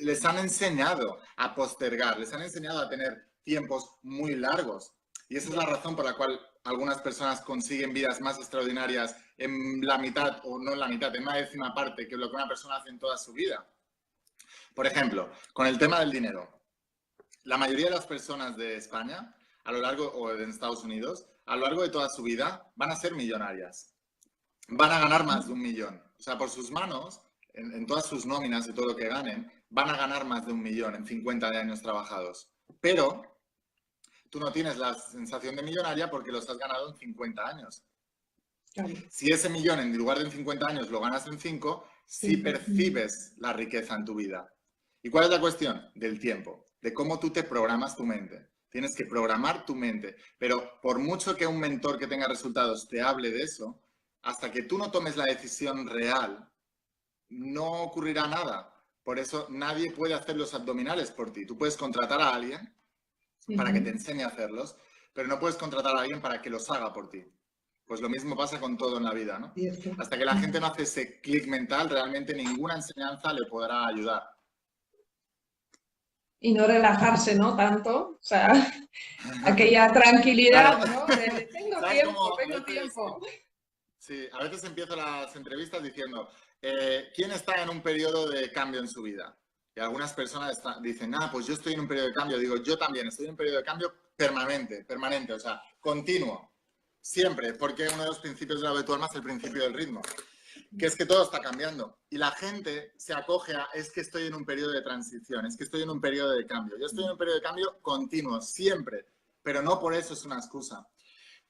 les han enseñado a postergar, les han enseñado a tener tiempos muy largos. Y esa es la razón por la cual algunas personas consiguen vidas más extraordinarias en la mitad, o no en la mitad, en una décima parte que lo que una persona hace en toda su vida. Por ejemplo, con el tema del dinero. La mayoría de las personas de España, a lo largo, o de Estados Unidos, a lo largo de toda su vida, van a ser millonarias. Van a ganar más de 1 millón. O sea, por sus manos, en todas sus nóminas y todo lo que ganen, van a ganar más de 1 millón en 50 años trabajados. Pero tú no tienes la sensación de millonaria porque los has ganado en 50 años. Claro. Si ese millón en lugar de en 50 años lo ganas en 5, sí percibes la riqueza en tu vida. ¿Y cuál es la cuestión? Del tiempo, de cómo tú te programas tu mente. Tienes que programar tu mente, pero por mucho que un mentor que tenga resultados te hable de eso, hasta que tú no tomes la decisión real, no ocurrirá nada. Por eso nadie puede hacer los abdominales por ti. Tú puedes contratar a alguien para que te enseñe a hacerlos, pero no puedes contratar a alguien para que los haga por ti. Pues lo mismo pasa con todo en la vida, ¿no? Cierto. Hasta que la gente no hace ese clic mental, realmente ninguna enseñanza le podrá ayudar. Y no relajarse, ¿no? Tanto, o sea, aquella tranquilidad, Claro. ¿no? De, tengo ¿Sabes tiempo, cómo tengo tiempo. Sí, a veces empiezo las entrevistas diciendo, ¿quién está en un periodo de cambio en su vida? Y algunas personas dicen, pues yo estoy en un periodo de cambio. Digo, yo también estoy en un periodo de cambio permanente, o sea, continuo, siempre, porque uno de los principios de la de tu alma es el principio del ritmo, que es que todo está cambiando. Y la gente se acoge a, es que estoy en un periodo de transición, es que estoy en un periodo de cambio. Yo estoy en un periodo de cambio continuo, siempre, pero no por eso es una excusa.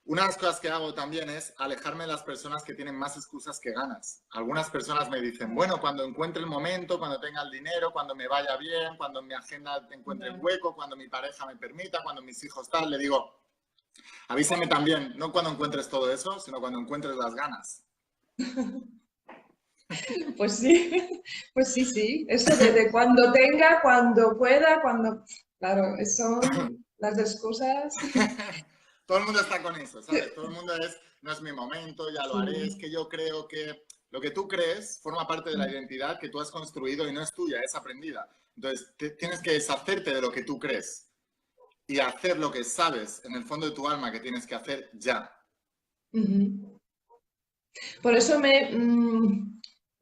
Una de las cosas que hago también es alejarme de las personas que tienen más excusas que ganas. Algunas personas me dicen, bueno, cuando encuentre el momento, cuando tenga el dinero, cuando me vaya bien, cuando mi agenda encuentre el hueco, cuando mi pareja me permita, cuando mis hijos tal, le digo, avísame también, no cuando encuentres todo eso, sino cuando encuentres las ganas. Pues sí, sí. Eso de cuando tenga, cuando pueda, cuando... Claro, son las excusas. Todo el mundo está con eso, ¿sabes? Todo el mundo es, no es mi momento, ya lo haré, es Sí. que yo creo que lo que tú crees forma parte de la identidad que tú has construido y no es tuya, es aprendida. Entonces, tienes que deshacerte de lo que tú crees y hacer lo que sabes en el fondo de tu alma que tienes que hacer ya. Por eso me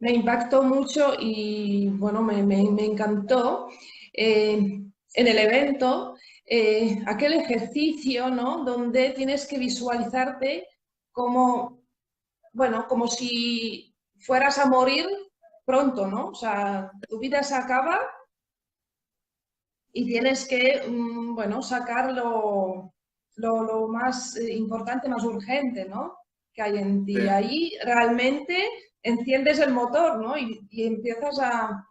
impactó mucho y bueno, me encantó en el evento aquel ejercicio, ¿no? Donde tienes que visualizarte como, bueno, como si fueras a morir pronto, ¿no? O sea, tu vida se acaba y tienes que, bueno, sacar lo más importante, más urgente, ¿no? Que hay en ti. Sí. Ahí realmente enciendes el motor, ¿no? Y empiezas a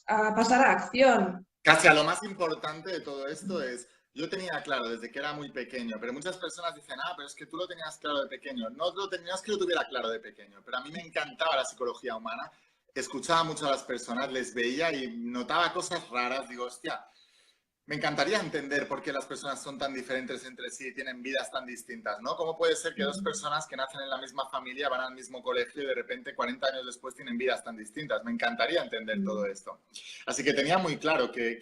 pasar a acción. Casi a lo más importante de todo esto es, yo tenía claro desde que era muy pequeño, pero muchas personas dicen, pero es que tú lo tenías claro de pequeño. No es que lo tuviera claro de pequeño, pero a mí me encantaba la psicología humana, escuchaba mucho a las personas, les veía y notaba cosas raras, digo, hostia, me encantaría entender por qué las personas son tan diferentes entre sí y tienen vidas tan distintas, ¿no? ¿Cómo puede ser que dos personas que nacen en la misma familia van al mismo colegio y de repente 40 años después tienen vidas tan distintas? Me encantaría entender todo esto. Así que tenía muy claro que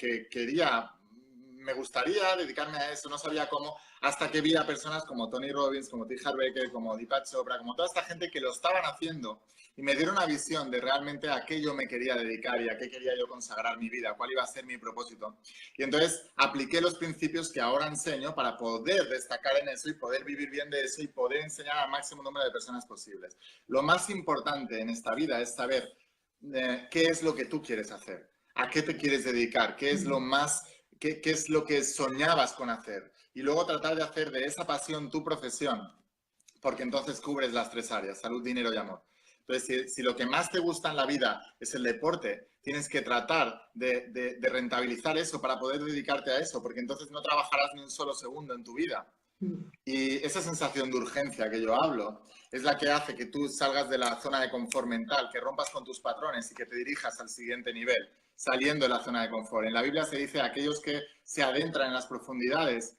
me gustaría dedicarme a eso, no sabía cómo, hasta que vi a personas como Tony Robbins, como T. Harv Eker, como Deepak Chopra, como toda esta gente que lo estaban haciendo y me dieron una visión de realmente a qué yo me quería dedicar y a qué quería yo consagrar mi vida, cuál iba a ser mi propósito. Y entonces apliqué los principios que ahora enseño para poder destacar en eso y poder vivir bien de eso y poder enseñar al máximo número de personas posibles. Lo más importante en esta vida es saber qué es lo que tú quieres hacer, a qué te quieres dedicar, qué es lo más, qué es lo que soñabas con hacer. Y luego tratar de hacer de esa pasión tu profesión, porque entonces cubres las 3 áreas, salud, dinero y amor. Entonces, si lo que más te gusta en la vida es el deporte, tienes que tratar de rentabilizar eso para poder dedicarte a eso, porque entonces no trabajarás ni un solo segundo en tu vida. Y esa sensación de urgencia que yo hablo es la que hace que tú salgas de la zona de confort mental, que rompas con tus patrones y que te dirijas al siguiente nivel, saliendo de la zona de confort. En la Biblia se dice, aquellos que se adentran en las profundidades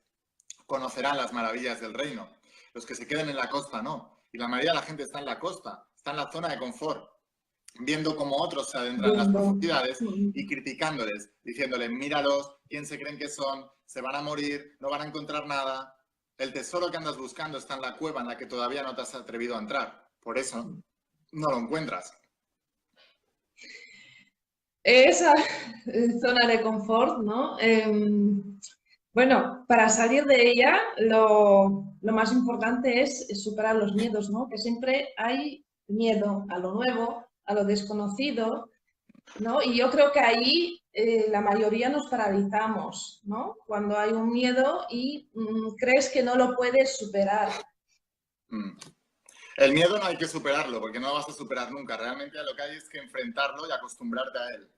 conocerán las maravillas del reino. Los que se queden en la costa no. Y la mayoría de la gente está en la costa, está en la zona de confort, viendo cómo otros se adentran en las profundidades y criticándoles, diciéndoles, míralos, quién se creen que son, se van a morir, no van a encontrar nada. El tesoro que andas buscando está en la cueva en la que todavía no te has atrevido a entrar. Por eso no lo encuentras. Esa zona de confort, ¿no? Bueno, para salir de ella, lo más importante es superar los miedos, ¿no? Que siempre hay miedo a lo nuevo, a lo desconocido, ¿no? Y yo creo que ahí la mayoría nos paralizamos, ¿no? Cuando hay un miedo y crees que no lo puedes superar. El miedo no hay que superarlo, porque no lo vas a superar nunca. Realmente lo que hay es que enfrentarlo y acostumbrarte a él.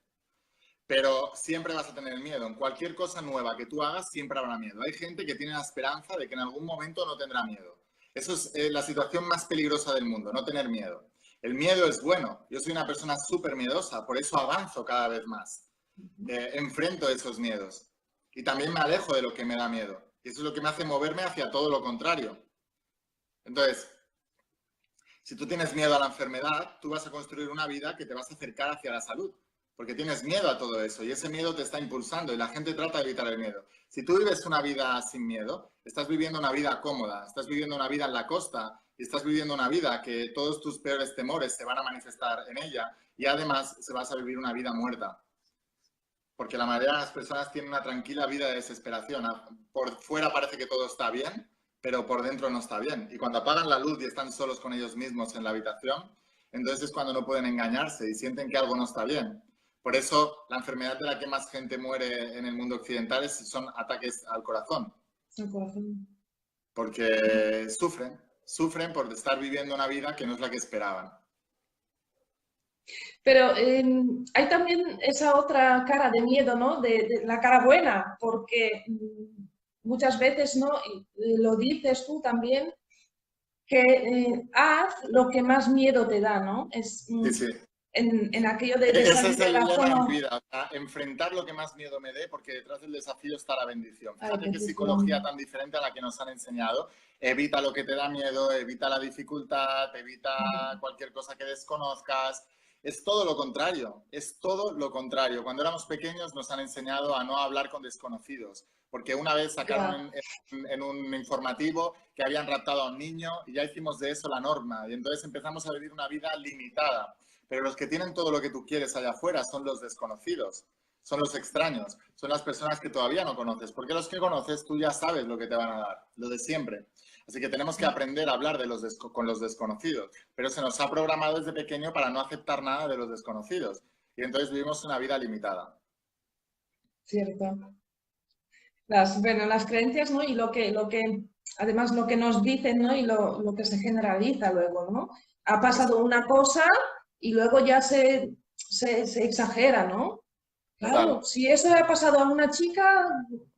Pero siempre vas a tener miedo. En cualquier cosa nueva que tú hagas, siempre habrá miedo. Hay gente que tiene la esperanza de que en algún momento no tendrá miedo. Eso es la situación más peligrosa del mundo, no tener miedo. El miedo es bueno. Yo soy una persona súper miedosa, por eso avanzo cada vez más. Enfrento esos miedos. Y también me alejo de lo que me da miedo. Y eso es lo que me hace moverme hacia todo lo contrario. Entonces, si tú tienes miedo a la enfermedad, tú vas a construir una vida que te vas a acercar hacia la salud. Porque tienes miedo a todo eso y ese miedo te está impulsando y la gente trata de evitar el miedo. Si tú vives una vida sin miedo, estás viviendo una vida cómoda, estás viviendo una vida en la costa y estás viviendo una vida que todos tus peores temores se van a manifestar en ella y además se vas a vivir una vida muerta. Porque la mayoría de las personas tienen una tranquila vida de desesperación. Por fuera parece que todo está bien, pero por dentro no está bien. Y cuando apagan la luz y están solos con ellos mismos en la habitación, entonces es cuando no pueden engañarse y sienten que algo no está bien. Por eso, la enfermedad de la que más gente muere en el mundo occidental son ataques al corazón. El corazón. Porque sufren por estar viviendo una vida que no es la que esperaban. Pero hay también esa otra cara de miedo, ¿no? De la cara buena, porque muchas veces, ¿no? Y lo dices tú también, que haz lo que más miedo te da, ¿no? Es, Sí, sí. En aquello de Ese salir es de el la lema zona. en mi vida, o sea, enfrentar lo que más miedo me dé, porque detrás del desafío está la bendición. Fíjate qué bendición. psicología tan diferente a la que nos han enseñado. Evita lo que te da miedo, evita la dificultad, evita cualquier cosa que desconozcas. Es todo lo contrario, es todo lo contrario. Cuando éramos pequeños nos han enseñado a no hablar con desconocidos, porque una vez sacaron en un informativo que habían raptado a un niño y ya hicimos de eso la norma. Y entonces empezamos a vivir una vida limitada. Pero los que tienen todo lo que tú quieres allá afuera son los desconocidos, son los extraños, son las personas que todavía no conoces, porque los que conoces tú ya sabes lo que te van a dar, lo de siempre. Así que tenemos que aprender a hablar con los desconocidos, pero se nos ha programado desde pequeño para no aceptar nada de los desconocidos y entonces vivimos una vida limitada. Cierto. Las creencias, ¿no? Y además lo que nos dicen, ¿no? Y lo que se generaliza luego, ¿no? Ha pasado una cosa y luego ya se exagera, ¿no? Claro, Total. si eso le ha pasado a una chica,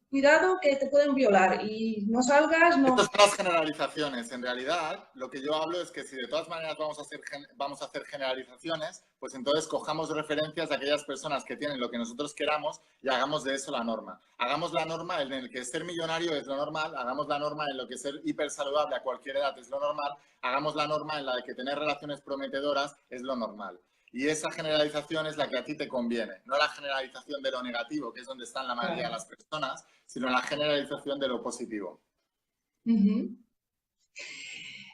cuidado que te pueden violar y no salgas, no. Estas son las generalizaciones. En realidad, lo que yo hablo es que si de todas maneras vamos a hacer generalizaciones, pues entonces cojamos referencias de aquellas personas que tienen lo que nosotros queramos y hagamos de eso la norma. Hagamos la norma en el que ser millonario es lo normal, hagamos la norma en lo que ser hipersaludable a cualquier edad es lo normal, hagamos la norma en la de que tener relaciones prometedoras es lo normal. Y esa generalización es la que a ti te conviene, no la generalización de lo negativo, que es donde están la mayoría de las personas, sino la generalización de lo positivo.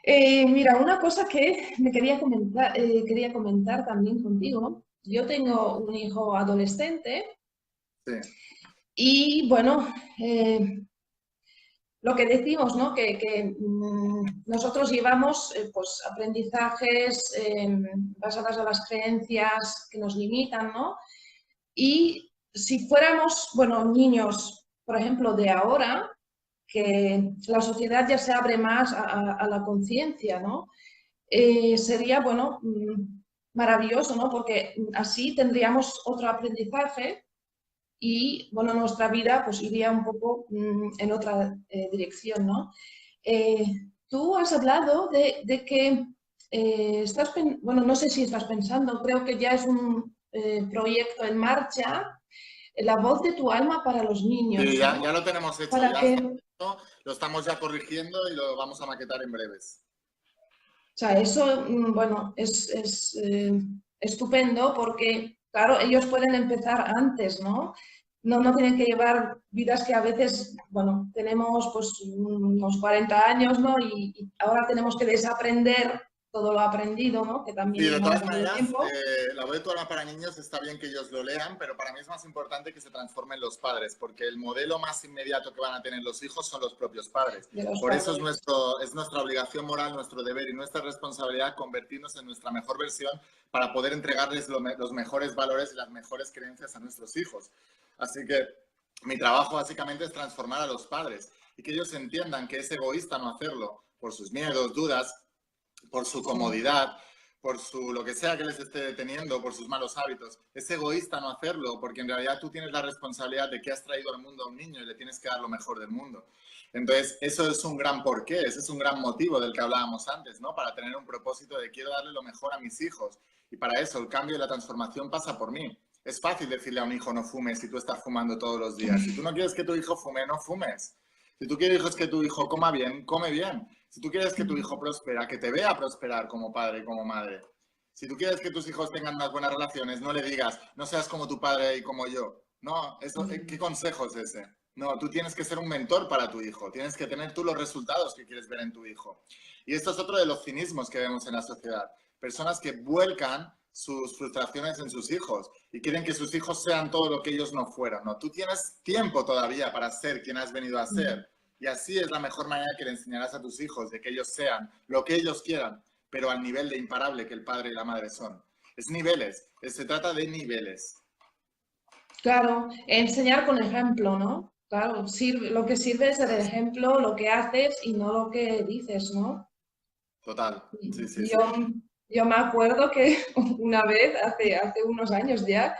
Mira, una cosa que me quería comentar también contigo. Yo tengo un hijo adolescente Sí, y bueno, lo que decimos, ¿no? Nosotros llevamos pues, aprendizajes basados en las creencias que nos limitan, ¿no? Y si fuéramos, bueno, niños, por ejemplo, de ahora, que la sociedad ya se abre más a la conciencia, ¿no? Sería, bueno, maravilloso, ¿no? Porque así tendríamos otro aprendizaje y, bueno, nuestra vida pues iría un poco en otra dirección, ¿no? Eh, Tú has hablado de que bueno, no sé si estás pensando, creo que ya es un proyecto en marcha, La voz de tu alma para los sí, niños, ya ¿no? lo tenemos hecho, Para ya está que, hecho, lo estamos ya corrigiendo y lo vamos a maquetar en breves. o sea, eso, bueno, es estupendo porque, claro, ellos pueden empezar antes, ¿no? No tienen que llevar vidas que a veces, bueno, tenemos pues unos 40 años, ¿no? Y ahora tenemos que desaprender todo lo aprendido, ¿no? Que Sí, de también ha todas llevado maneras, tiempo. La voz de tu alma para niños está bien que ellos lo lean, pero para mí es más importante que se transformen los padres, porque el modelo más inmediato que van a tener los hijos son los propios padres. De los Por eso padres. es nuestra obligación moral, nuestro deber y nuestra responsabilidad convertirnos en nuestra mejor versión para poder entregarles los mejores valores y las mejores creencias a nuestros hijos. Así que mi trabajo básicamente es transformar a los padres y que ellos entiendan que es egoísta no hacerlo por sus miedos, dudas, por su Sí. comodidad, por su lo que sea que les esté deteniendo, por sus malos hábitos. Es egoísta no hacerlo, porque en realidad tú tienes la responsabilidad de que has traído al mundo a un niño y le tienes que dar lo mejor del mundo. Entonces, eso es un gran porqué, ese es un gran motivo del que hablábamos antes, ¿no? Para tener un propósito de quiero darle lo mejor a mis hijos. Y para eso el cambio y la transformación pasa por mí. Es fácil decirle a un hijo no fumes si tú estás fumando todos los días. Si tú no quieres que tu hijo fume, no fumes. Si tú quieres que tu hijo coma bien, come bien. Si tú quieres que tu hijo prospera, que te vea prosperar como padre y como madre. Si tú quieres que tus hijos tengan unas buenas relaciones, no le digas, no seas como tu padre y como yo. No, eso, ¿qué consejo es ese? No, tú tienes que ser un mentor para tu hijo. Tienes que tener tú los resultados que quieres ver en tu hijo. Y esto es otro de los cinismos que vemos en la sociedad. Personas que vuelcan sus frustraciones en sus hijos y quieren que sus hijos sean todo lo que ellos no fueron. No, tú tienes tiempo todavía para ser quien has venido a ser. Y así es la mejor manera que le enseñarás a tus hijos, de que ellos sean lo que ellos quieran, pero al nivel de imparable que el padre y la madre son. Es niveles, se trata de niveles. Claro, enseñar con ejemplo, ¿no? Claro, lo que sirve es el ejemplo, lo que haces y no lo que dices, ¿no? Total, sí, sí, sí. Yo, yo me acuerdo que una vez, hace unos años ya,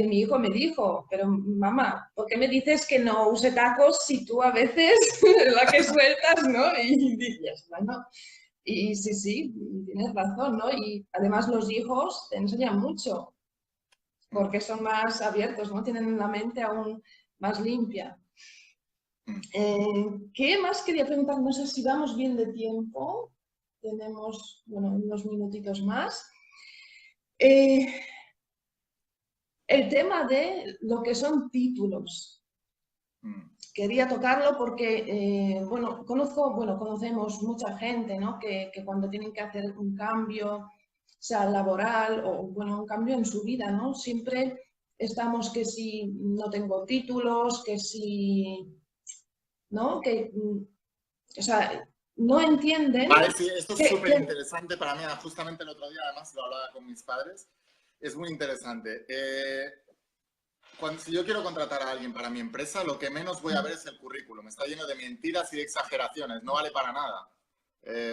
mi hijo me dijo, pero mamá, ¿por qué me dices que no use tacos si tú a veces la que sueltas, ¿no? Y dices, bueno, y sí, sí, tienes razón, ¿no? Y además los hijos te enseñan mucho porque son más abiertos, ¿no? Tienen la mente aún más limpia. ¿Qué más quería preguntar? No sé si vamos bien de tiempo. Tenemos, bueno, unos minutitos más. Eh, el tema de lo que son títulos. Quería tocarlo porque, bueno, conocemos mucha gente, ¿no? Que cuando tienen que hacer un cambio, sea laboral o, bueno, un cambio en su vida, ¿no? Siempre estamos que si no tengo títulos, que si, ¿no? O sea, no entienden Vale, sí, esto es que, súper interesante para mí. Justamente el otro día, además, lo hablaba con mis padres. Es muy interesante. Si yo quiero contratar a alguien para mi empresa, lo que menos voy a ver es el currículum. Está lleno de mentiras y de exageraciones. No vale para nada.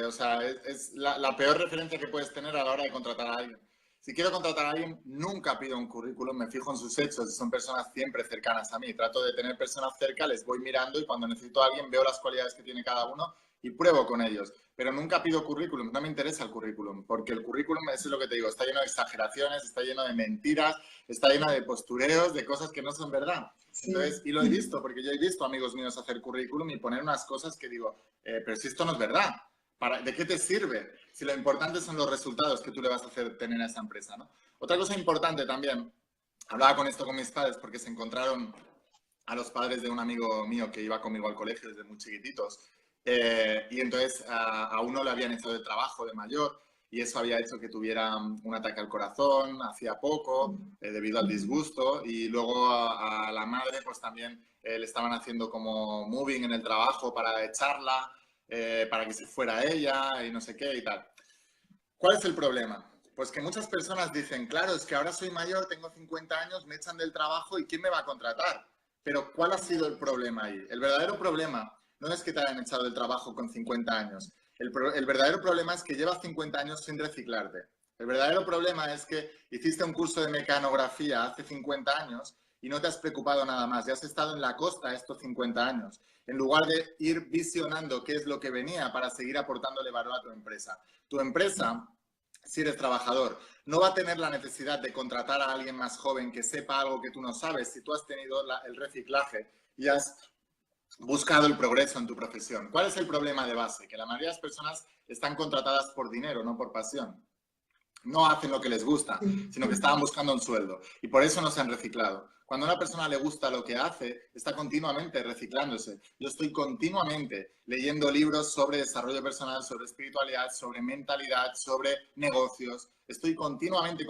O sea, es la peor referencia que puedes tener a la hora de contratar a alguien. Si quiero contratar a alguien, nunca pido un currículum, me fijo en sus hechos y son personas siempre cercanas a mí. Trato de tener personas cerca, les voy mirando y cuando necesito a alguien veo las cualidades que tiene cada uno y pruebo con ellos. Pero nunca pido currículum, no me interesa el currículum, porque el currículum, eso es lo que te digo, está lleno de exageraciones, está lleno de mentiras, está lleno de postureos, de cosas que no son verdad. sí, Entonces, y lo he visto, porque yo he visto amigos míos hacer currículum y poner unas cosas que digo, pero si esto no es verdad, ¿de qué te sirve? Si lo importante son los resultados que tú le vas a hacer tener a esa empresa, ¿no? Otra cosa importante también, hablaba con esto con mis padres porque se encontraron a los padres de un amigo mío que iba conmigo al colegio desde muy chiquititos y entonces a uno le habían hecho de trabajo de mayor y eso había hecho que tuviera un ataque al corazón hacía poco debido al disgusto y luego a la madre pues también le estaban haciendo como moving en el trabajo para echarla, para que se fuera ella y no sé qué y tal. ¿Cuál es el problema? Pues que muchas personas dicen, claro, es que ahora soy mayor, tengo 50 años, me echan del trabajo y ¿quién me va a contratar? Pero ¿cuál ha sido el problema ahí? El verdadero problema no es que te hayan echado del trabajo con 50 años. El verdadero problema es que llevas 50 años sin reciclarte. El verdadero problema es que hiciste un curso de mecanografía hace 50 años y no te has preocupado nada más. Ya has estado en la costa estos 50 años, en lugar de ir visionando qué es lo que venía para seguir aportándole valor a tu empresa. Tu empresa, si eres trabajador, no va a tener la necesidad de contratar a alguien más joven que sepa algo que tú no sabes si tú has tenido el reciclaje y has buscado el progreso en tu profesión. ¿Cuál es el problema de base? Que la mayoría de las personas están contratadas por dinero, no por pasión. No hacen lo que les gusta, sino que estaban buscando un sueldo y por eso no se han reciclado. Cuando a una persona le gusta lo que hace, está continuamente reciclándose. Yo estoy continuamente leyendo libros sobre desarrollo personal, sobre espiritualidad, sobre mentalidad, sobre negocios. Estoy continuamente,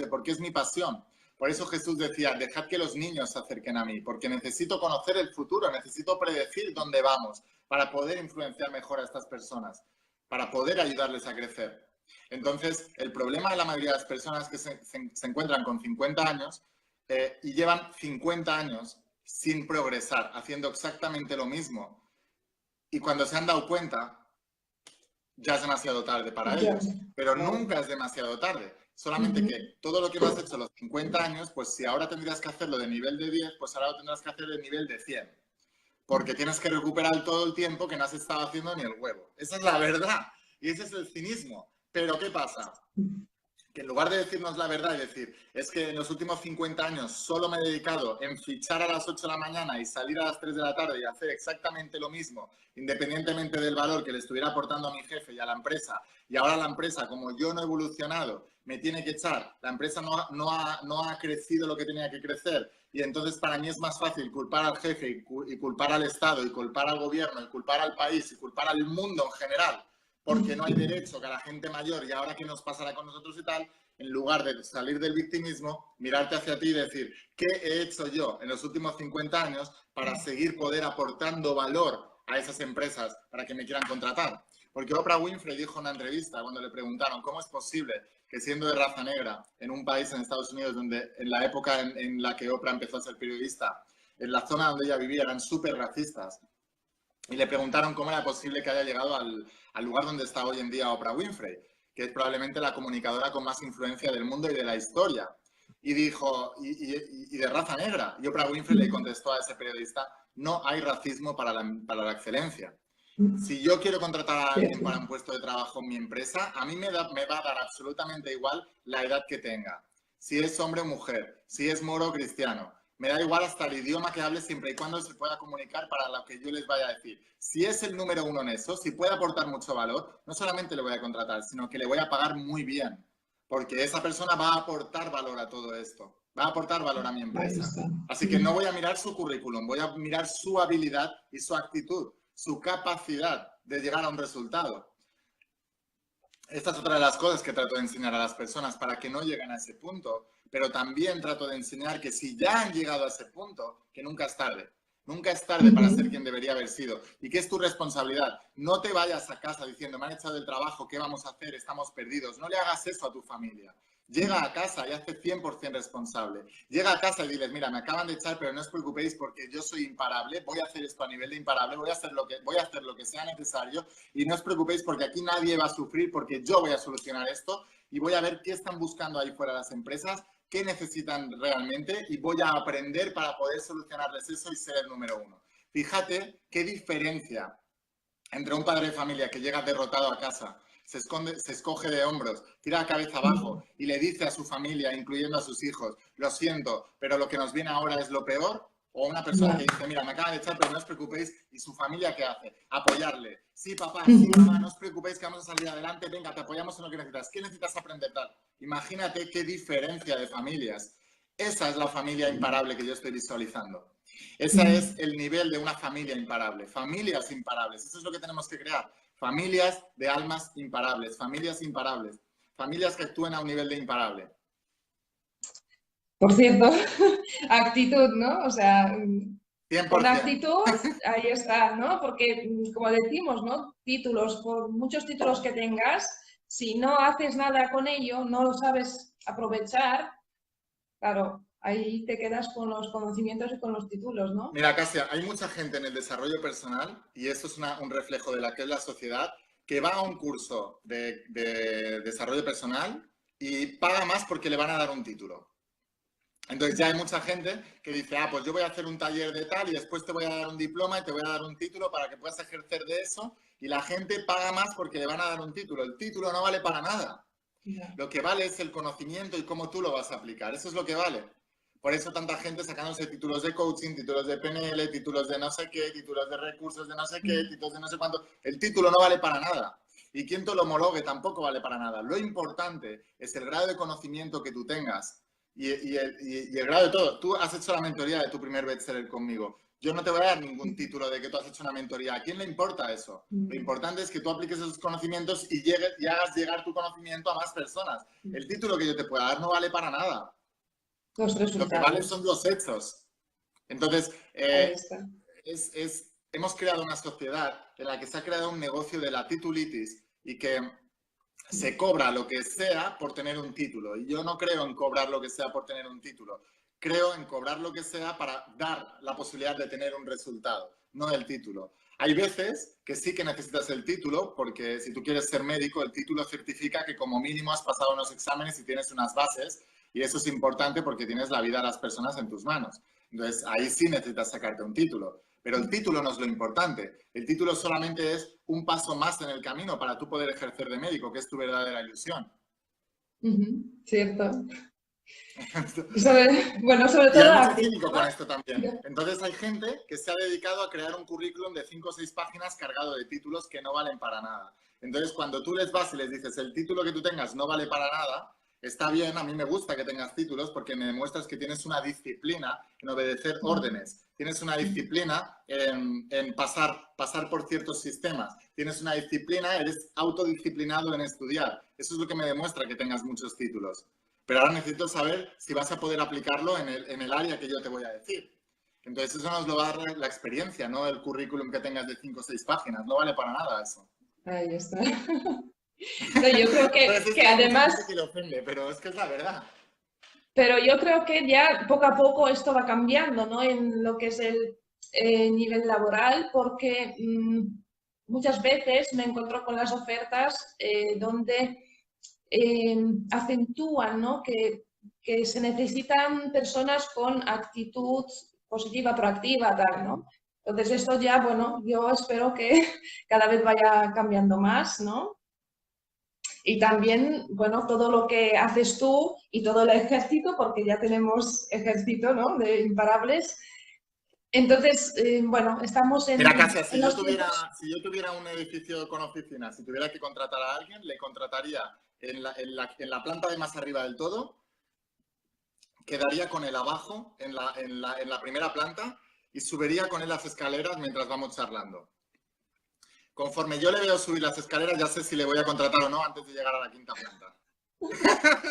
porque es mi pasión. Por eso Jesús decía, dejad que los niños se acerquen a mí, porque necesito conocer el futuro, necesito predecir dónde vamos para poder influenciar mejor a estas personas, para poder ayudarles a crecer. Entonces, el problema de la mayoría de las personas que se encuentran con 50 años y llevan 50 años sin progresar, haciendo exactamente lo mismo. Y cuando se han dado cuenta, ya es demasiado tarde para ellos. Pero nunca es demasiado tarde. Solamente que todo lo que no has hecho a los 50 años, pues si ahora tendrías que hacerlo de nivel de 10, pues ahora lo tendrás que hacer de nivel de 100. Porque tienes que recuperar todo el tiempo que no has estado haciendo ni el huevo. Esa es la verdad. Y ese es el cinismo. Pero ¿qué pasa? Que en lugar de decirnos la verdad y decir, es que en los últimos 50 años solo me he dedicado en fichar a las 8 de la mañana y salir a las 3 de la tarde y hacer exactamente lo mismo, independientemente del valor que le estuviera aportando a mi jefe y a la empresa, y ahora la empresa, como yo no he evolucionado, me tiene que echar, la empresa no ha crecido lo que tenía que crecer, y entonces para mí es más fácil culpar al jefe y culpar al Estado y culpar al gobierno y culpar al país y culpar al mundo en general, porque no hay derecho que a la gente mayor y ahora qué nos pasará con nosotros y tal, en lugar de salir del victimismo, mirarte hacia ti y decir, ¿qué he hecho yo en los últimos 50 años para seguir poder aportando valor a esas empresas para que me quieran contratar? Porque Oprah Winfrey dijo en una entrevista cuando le preguntaron cómo es posible que siendo de raza negra en un país en Estados Unidos donde en la época en la que Oprah empezó a ser periodista, en la zona donde ella vivía eran súper racistas, y le preguntaron cómo era posible que haya llegado al lugar donde está hoy en día Oprah Winfrey, que es probablemente la comunicadora con más influencia del mundo y de la historia. Y dijo, y de raza negra. Y Oprah Winfrey le contestó a ese periodista, no hay racismo para la excelencia. Si yo quiero contratar a alguien para un puesto de trabajo en mi empresa, a mí me va a dar absolutamente igual la edad que tenga. Si es hombre o mujer, si es moro o cristiano. Me da igual hasta el idioma que hable siempre y cuando se pueda comunicar para lo que yo les vaya a decir. Si es el número uno en eso, si puede aportar mucho valor, no solamente le voy a contratar, sino que le voy a pagar muy bien. Porque esa persona va a aportar valor a todo esto. Va a aportar valor a mi empresa. Así que no voy a mirar su currículum, voy a mirar su habilidad y su actitud, su capacidad de llegar a un resultado. Esta es otra de las cosas que trato de enseñar a las personas para que no lleguen a ese punto, pero también trato de enseñar que si ya han llegado a ese punto, que nunca es tarde. Nunca es tarde para ser quien debería haber sido. ¿Y qué es tu responsabilidad? No te vayas a casa diciendo, me han echado del trabajo, ¿qué vamos a hacer? Estamos perdidos. No le hagas eso a tu familia. Llega a casa y hazte 100% responsable. Llega a casa y diles, mira, me acaban de echar, pero no os preocupéis porque yo soy imparable, voy a hacer esto a nivel de imparable, voy a hacer lo que sea necesario y no os preocupéis porque aquí nadie va a sufrir porque yo voy a solucionar esto y voy a ver qué están buscando ahí fuera las empresas, qué necesitan realmente y voy a aprender para poder solucionarles eso y ser el número uno. Fíjate qué diferencia entre un padre de familia que llega derrotado a casa, se escoge de hombros, tira la cabeza abajo y le dice a su familia, incluyendo a sus hijos, lo siento, pero lo que nos viene ahora es lo peor, o una persona que dice, mira, me acaban de echar, pero no os preocupéis, y su familia, ¿qué hace? Apoyarle. Sí, papá, sí, mamá, no os preocupéis que vamos a salir adelante, venga, te apoyamos en lo que necesitas. ¿Qué necesitas aprender tal? Imagínate qué diferencia de familias. Esa es la familia imparable que yo estoy visualizando. Ese es el nivel de una familia imparable. Familias imparables. Eso es lo que tenemos que crear. Familias de almas imparables. Familias imparables. Familias que actúen a un nivel de imparable. Por cierto, actitud, ¿no? O sea, 100%. con actitud, ahí está, ¿no? Porque, como decimos, ¿no? Títulos, por muchos títulos que tengas, si no haces nada con ello, no lo sabes aprovechar, claro, ahí te quedas con los conocimientos y con los títulos, ¿no? Mira, Casia, hay mucha gente en el desarrollo personal, y esto es un reflejo de la que es la sociedad, que va a un curso de desarrollo personal y paga más porque le van a dar un título. Entonces ya hay mucha gente que dice, ah, pues yo voy a hacer un taller de tal y después te voy a dar un diploma y te voy a dar un título para que puedas ejercer de eso, y la gente paga más porque le van a dar un título. El título no vale para nada. Ya. Lo que vale es el conocimiento y cómo tú lo vas a aplicar. Eso es lo que vale. Por eso tanta gente sacándose títulos de coaching, títulos de PNL, títulos de no sé qué, títulos de recursos de no sé qué, títulos de no sé cuánto. El título no vale para nada. Y quien te lo homologue tampoco vale para nada. Lo importante es el grado de conocimiento que tú tengas y el grado de todo. Tú has hecho la mentoría de tu primer bestseller conmigo. Yo no te voy a dar ningún título de que tú has hecho una mentoría. ¿A quién le importa eso? Lo importante es que tú apliques esos conocimientos y hagas llegar tu conocimiento a más personas. El título que yo te pueda dar no vale para nada. Los resultados. Lo que vale son los hechos. Entonces, hemos creado una sociedad en la que se ha creado un negocio de la titulitis y que se cobra lo que sea por tener un título. Y yo no creo en cobrar lo que sea por tener un título. Creo en cobrar lo que sea para dar la posibilidad de tener un resultado, no el título. Hay veces que sí que necesitas el título, porque si tú quieres ser médico, el título certifica que como mínimo has pasado unos exámenes y tienes unas bases, y eso es importante porque tienes la vida de las personas en tus manos. Entonces, ahí sí necesitas sacarte un título. Pero el título no es lo importante. El título solamente es un paso más en el camino para tú poder ejercer de médico, que es tu verdadera ilusión. Cierto. Sobre Y hay todo mucho cínico con esto también. Entonces hay gente que se ha dedicado a crear un currículum de 5 o 6 páginas cargado de títulos que no valen para nada. Entonces cuando tú les vas y les dices el título que tú tengas no vale para nada, está bien, a mí me gusta que tengas títulos porque me demuestras que tienes una disciplina en obedecer órdenes, tienes una disciplina en pasar por ciertos sistemas, tienes una disciplina, eres autodisciplinado en estudiar. Eso es lo que me demuestra que tengas muchos títulos. Pero ahora necesito saber si vas a poder aplicarlo en el área que yo te voy a decir. Entonces eso nos lo va a dar la experiencia, no el currículum que tengas de 5 o 6 páginas. No vale para nada eso. Ahí está. No, yo creo que además... Que le ofende, pero es que es la verdad. Pero yo creo que ya poco a poco esto va cambiando, ¿no? En lo que es el nivel laboral, porque muchas veces me encuentro con las ofertas donde acentúan, ¿no? Que se necesitan personas con actitud positiva, proactiva, tal, ¿no? Entonces esto ya, bueno, yo espero que cada vez vaya cambiando más, ¿no? Y también, bueno, todo lo que haces tú y todo el ejército, porque ya tenemos ejército, ¿no? De imparables. Entonces, bueno, estamos en... Mira, Kasia, si yo tuviera un edificio con oficinas, si tuviera que contratar a alguien, le contrataría en la planta de más arriba del todo, quedaría con él abajo, en la primera planta, y subiría con él las escaleras mientras vamos charlando. Conforme yo le veo subir las escaleras, ya sé si le voy a contratar o no antes de llegar a la quinta planta. O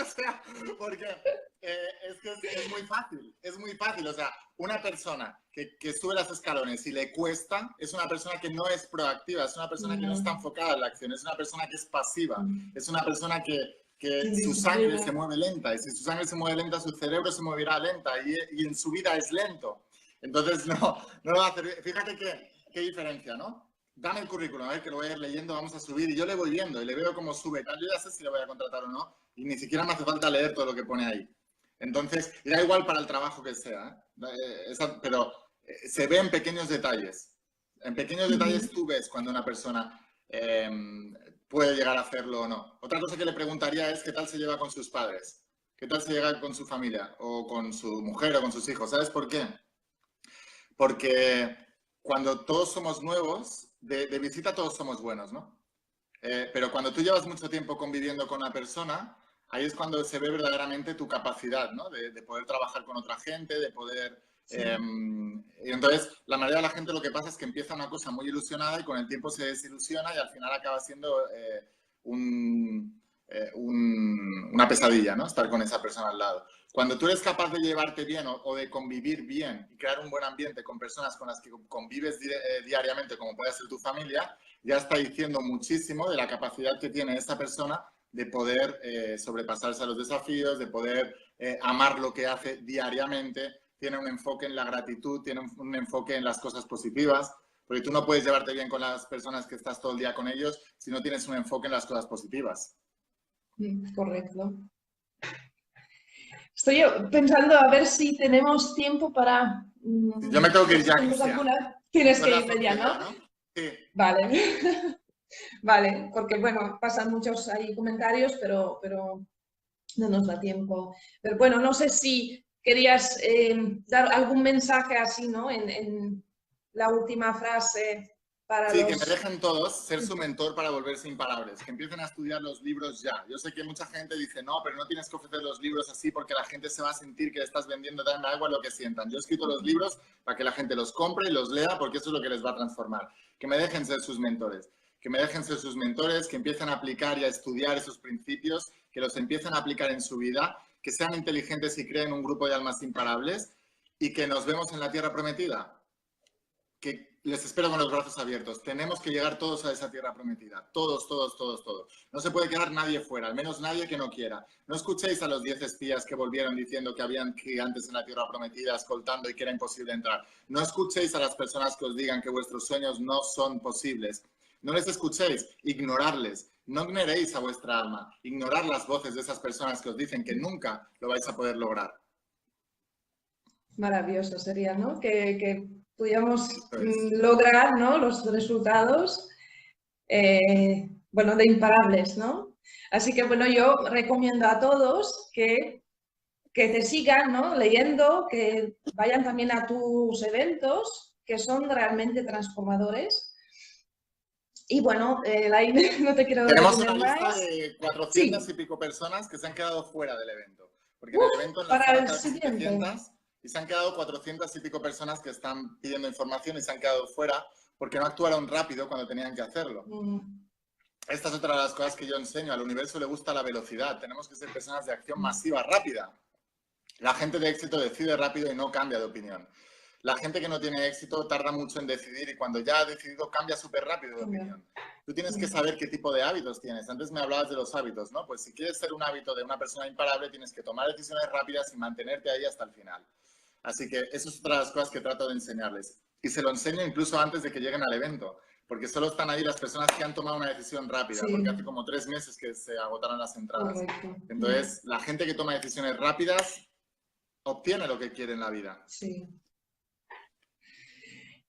sea, porque es que es muy fácil, es muy fácil. O sea, una persona que sube las escalones y le cuesta, es una persona que no es proactiva, es una persona que no está enfocada en la acción, es una persona que es pasiva, es una persona que su sangre se mueve lenta, y si su sangre se mueve lenta, su cerebro se moverá lenta, y en su vida es lento. Entonces, no lo va a hacer. Fíjate qué diferencia, ¿no? Dame el currículum, a ver, que lo voy a ir leyendo, vamos a subir, y yo le voy viendo y le veo cómo sube, tal, yo ya sé si le voy a contratar o no, y ni siquiera me hace falta leer todo lo que pone ahí. Entonces, y da igual para el trabajo que sea, pero se ve en pequeños detalles. En pequeños detalles tú ves cuando una persona puede llegar a hacerlo o no. Otra cosa que le preguntaría es qué tal se lleva con sus padres, qué tal se lleva con su familia, o con su mujer, o con sus hijos. ¿Sabes por qué? Porque cuando todos somos nuevos, de visita todos somos buenos, ¿no? Pero cuando tú llevas mucho tiempo conviviendo con una persona, ahí es cuando se ve verdaderamente tu capacidad, ¿no? De poder trabajar con otra gente, de poder Sí. Y entonces, la mayoría de la gente lo que pasa es que empieza una cosa muy ilusionada y con el tiempo se desilusiona y al final acaba siendo una pesadilla, ¿no? Estar con esa persona al lado. Cuando tú eres capaz de llevarte bien o de convivir bien y crear un buen ambiente con personas con las que convives diariamente, como puede ser tu familia, ya está diciendo muchísimo de la capacidad que tiene esta persona de poder sobrepasarse a los desafíos, de poder amar lo que hace diariamente. Tiene un enfoque en la gratitud, tiene un enfoque en las cosas positivas, porque tú no puedes llevarte bien con las personas que estás todo el día con ellos si no tienes un enfoque en las cosas positivas. Correcto. Estoy pensando a ver si tenemos tiempo para... Yo me tengo que ir ya, Cristian. Tienes que irte ya, ¿no? Sí. Vale. Vale, porque bueno, pasan muchos ahí comentarios, pero no nos da tiempo. Pero bueno, no sé si querías dar algún mensaje así, ¿no? En la última frase para Sí, los... que me dejen todos ser su mentor para volverse imparables, que empiecen a estudiar los libros ya. Yo sé que mucha gente dice, no, pero no tienes que ofrecer los libros así porque la gente se va a sentir que le estás vendiendo, dame algo a lo que sientan. Yo he escrito los libros para que la gente los compre y los lea porque eso es lo que les va a transformar. Que me dejen ser sus mentores. Que me dejen ser sus mentores, que empiecen a aplicar y a estudiar esos principios, que los empiecen a aplicar en su vida, que sean inteligentes y creen un grupo de almas imparables y que nos vemos en la tierra prometida. Que les espero con los brazos abiertos. Tenemos que llegar todos a esa tierra prometida. Todos, todos, todos, todos. No se puede quedar nadie fuera, al menos nadie que no quiera. No escuchéis a los 10 espías que volvieron diciendo que habían gigantes en la tierra prometida escoltando y que era imposible entrar. No escuchéis a las personas que os digan que vuestros sueños no son posibles. No les escuchéis, ignorarles. No ignoréis a vuestra alma. Ignorar las voces de esas personas que os dicen que nunca lo vais a poder lograr. Maravilloso sería, ¿no? Que pudiéramos lograr, ¿no? Los resultados, bueno, de imparables, ¿no? Así que, bueno, yo recomiendo a todos que te sigan, ¿no? Leyendo, que vayan también a tus eventos, que son realmente transformadores. Y bueno, no te quiero... Tenemos una lista de 400 y pico personas que se han quedado fuera del evento. Porque en el evento para el siguiente. 700 y se han quedado 400 y pico personas que están pidiendo información y se han quedado fuera porque no actuaron rápido cuando tenían que hacerlo. Esta es otra de las cosas que yo enseño. Al universo le gusta la velocidad. Tenemos que ser personas de acción masiva, rápida. La gente de éxito decide rápido y no cambia de opinión. La gente que no tiene éxito tarda mucho en decidir y cuando ya ha decidido cambia súper rápido de opinión. Tú tienes que saber qué tipo de hábitos tienes. Antes me hablabas de los hábitos, ¿no? Pues si quieres ser un hábito de una persona imparable, tienes que tomar decisiones rápidas y mantenerte ahí hasta el final. Así que eso es otra de las cosas que trato de enseñarles. Y se lo enseño incluso antes de que lleguen al evento, porque solo están ahí las personas que han tomado una decisión rápida, porque hace como 3 meses que se agotaron las entradas. Correcto. Entonces, la gente que toma decisiones rápidas obtiene lo que quiere en la vida. Sí.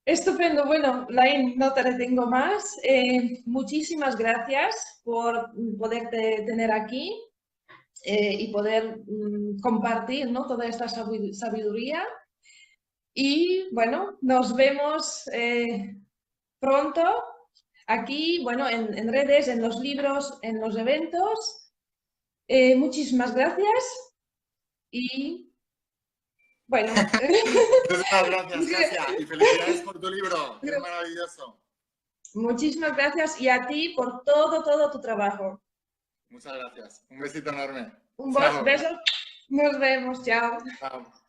Estupendo. Bueno, Laín, no te retengo más. Muchísimas gracias por poderte tener aquí y poder compartir, ¿no? Toda esta sabiduría. Y bueno, nos vemos pronto aquí, bueno, en redes, en los libros, en los eventos. Muchísimas gracias y bueno. Muchas gracias, Kasia, y felicidades por tu libro, que es maravilloso. Muchísimas gracias y a ti por todo tu trabajo. Muchas gracias. Un besito enorme. Un beso. Nos vemos. Chao. Chao.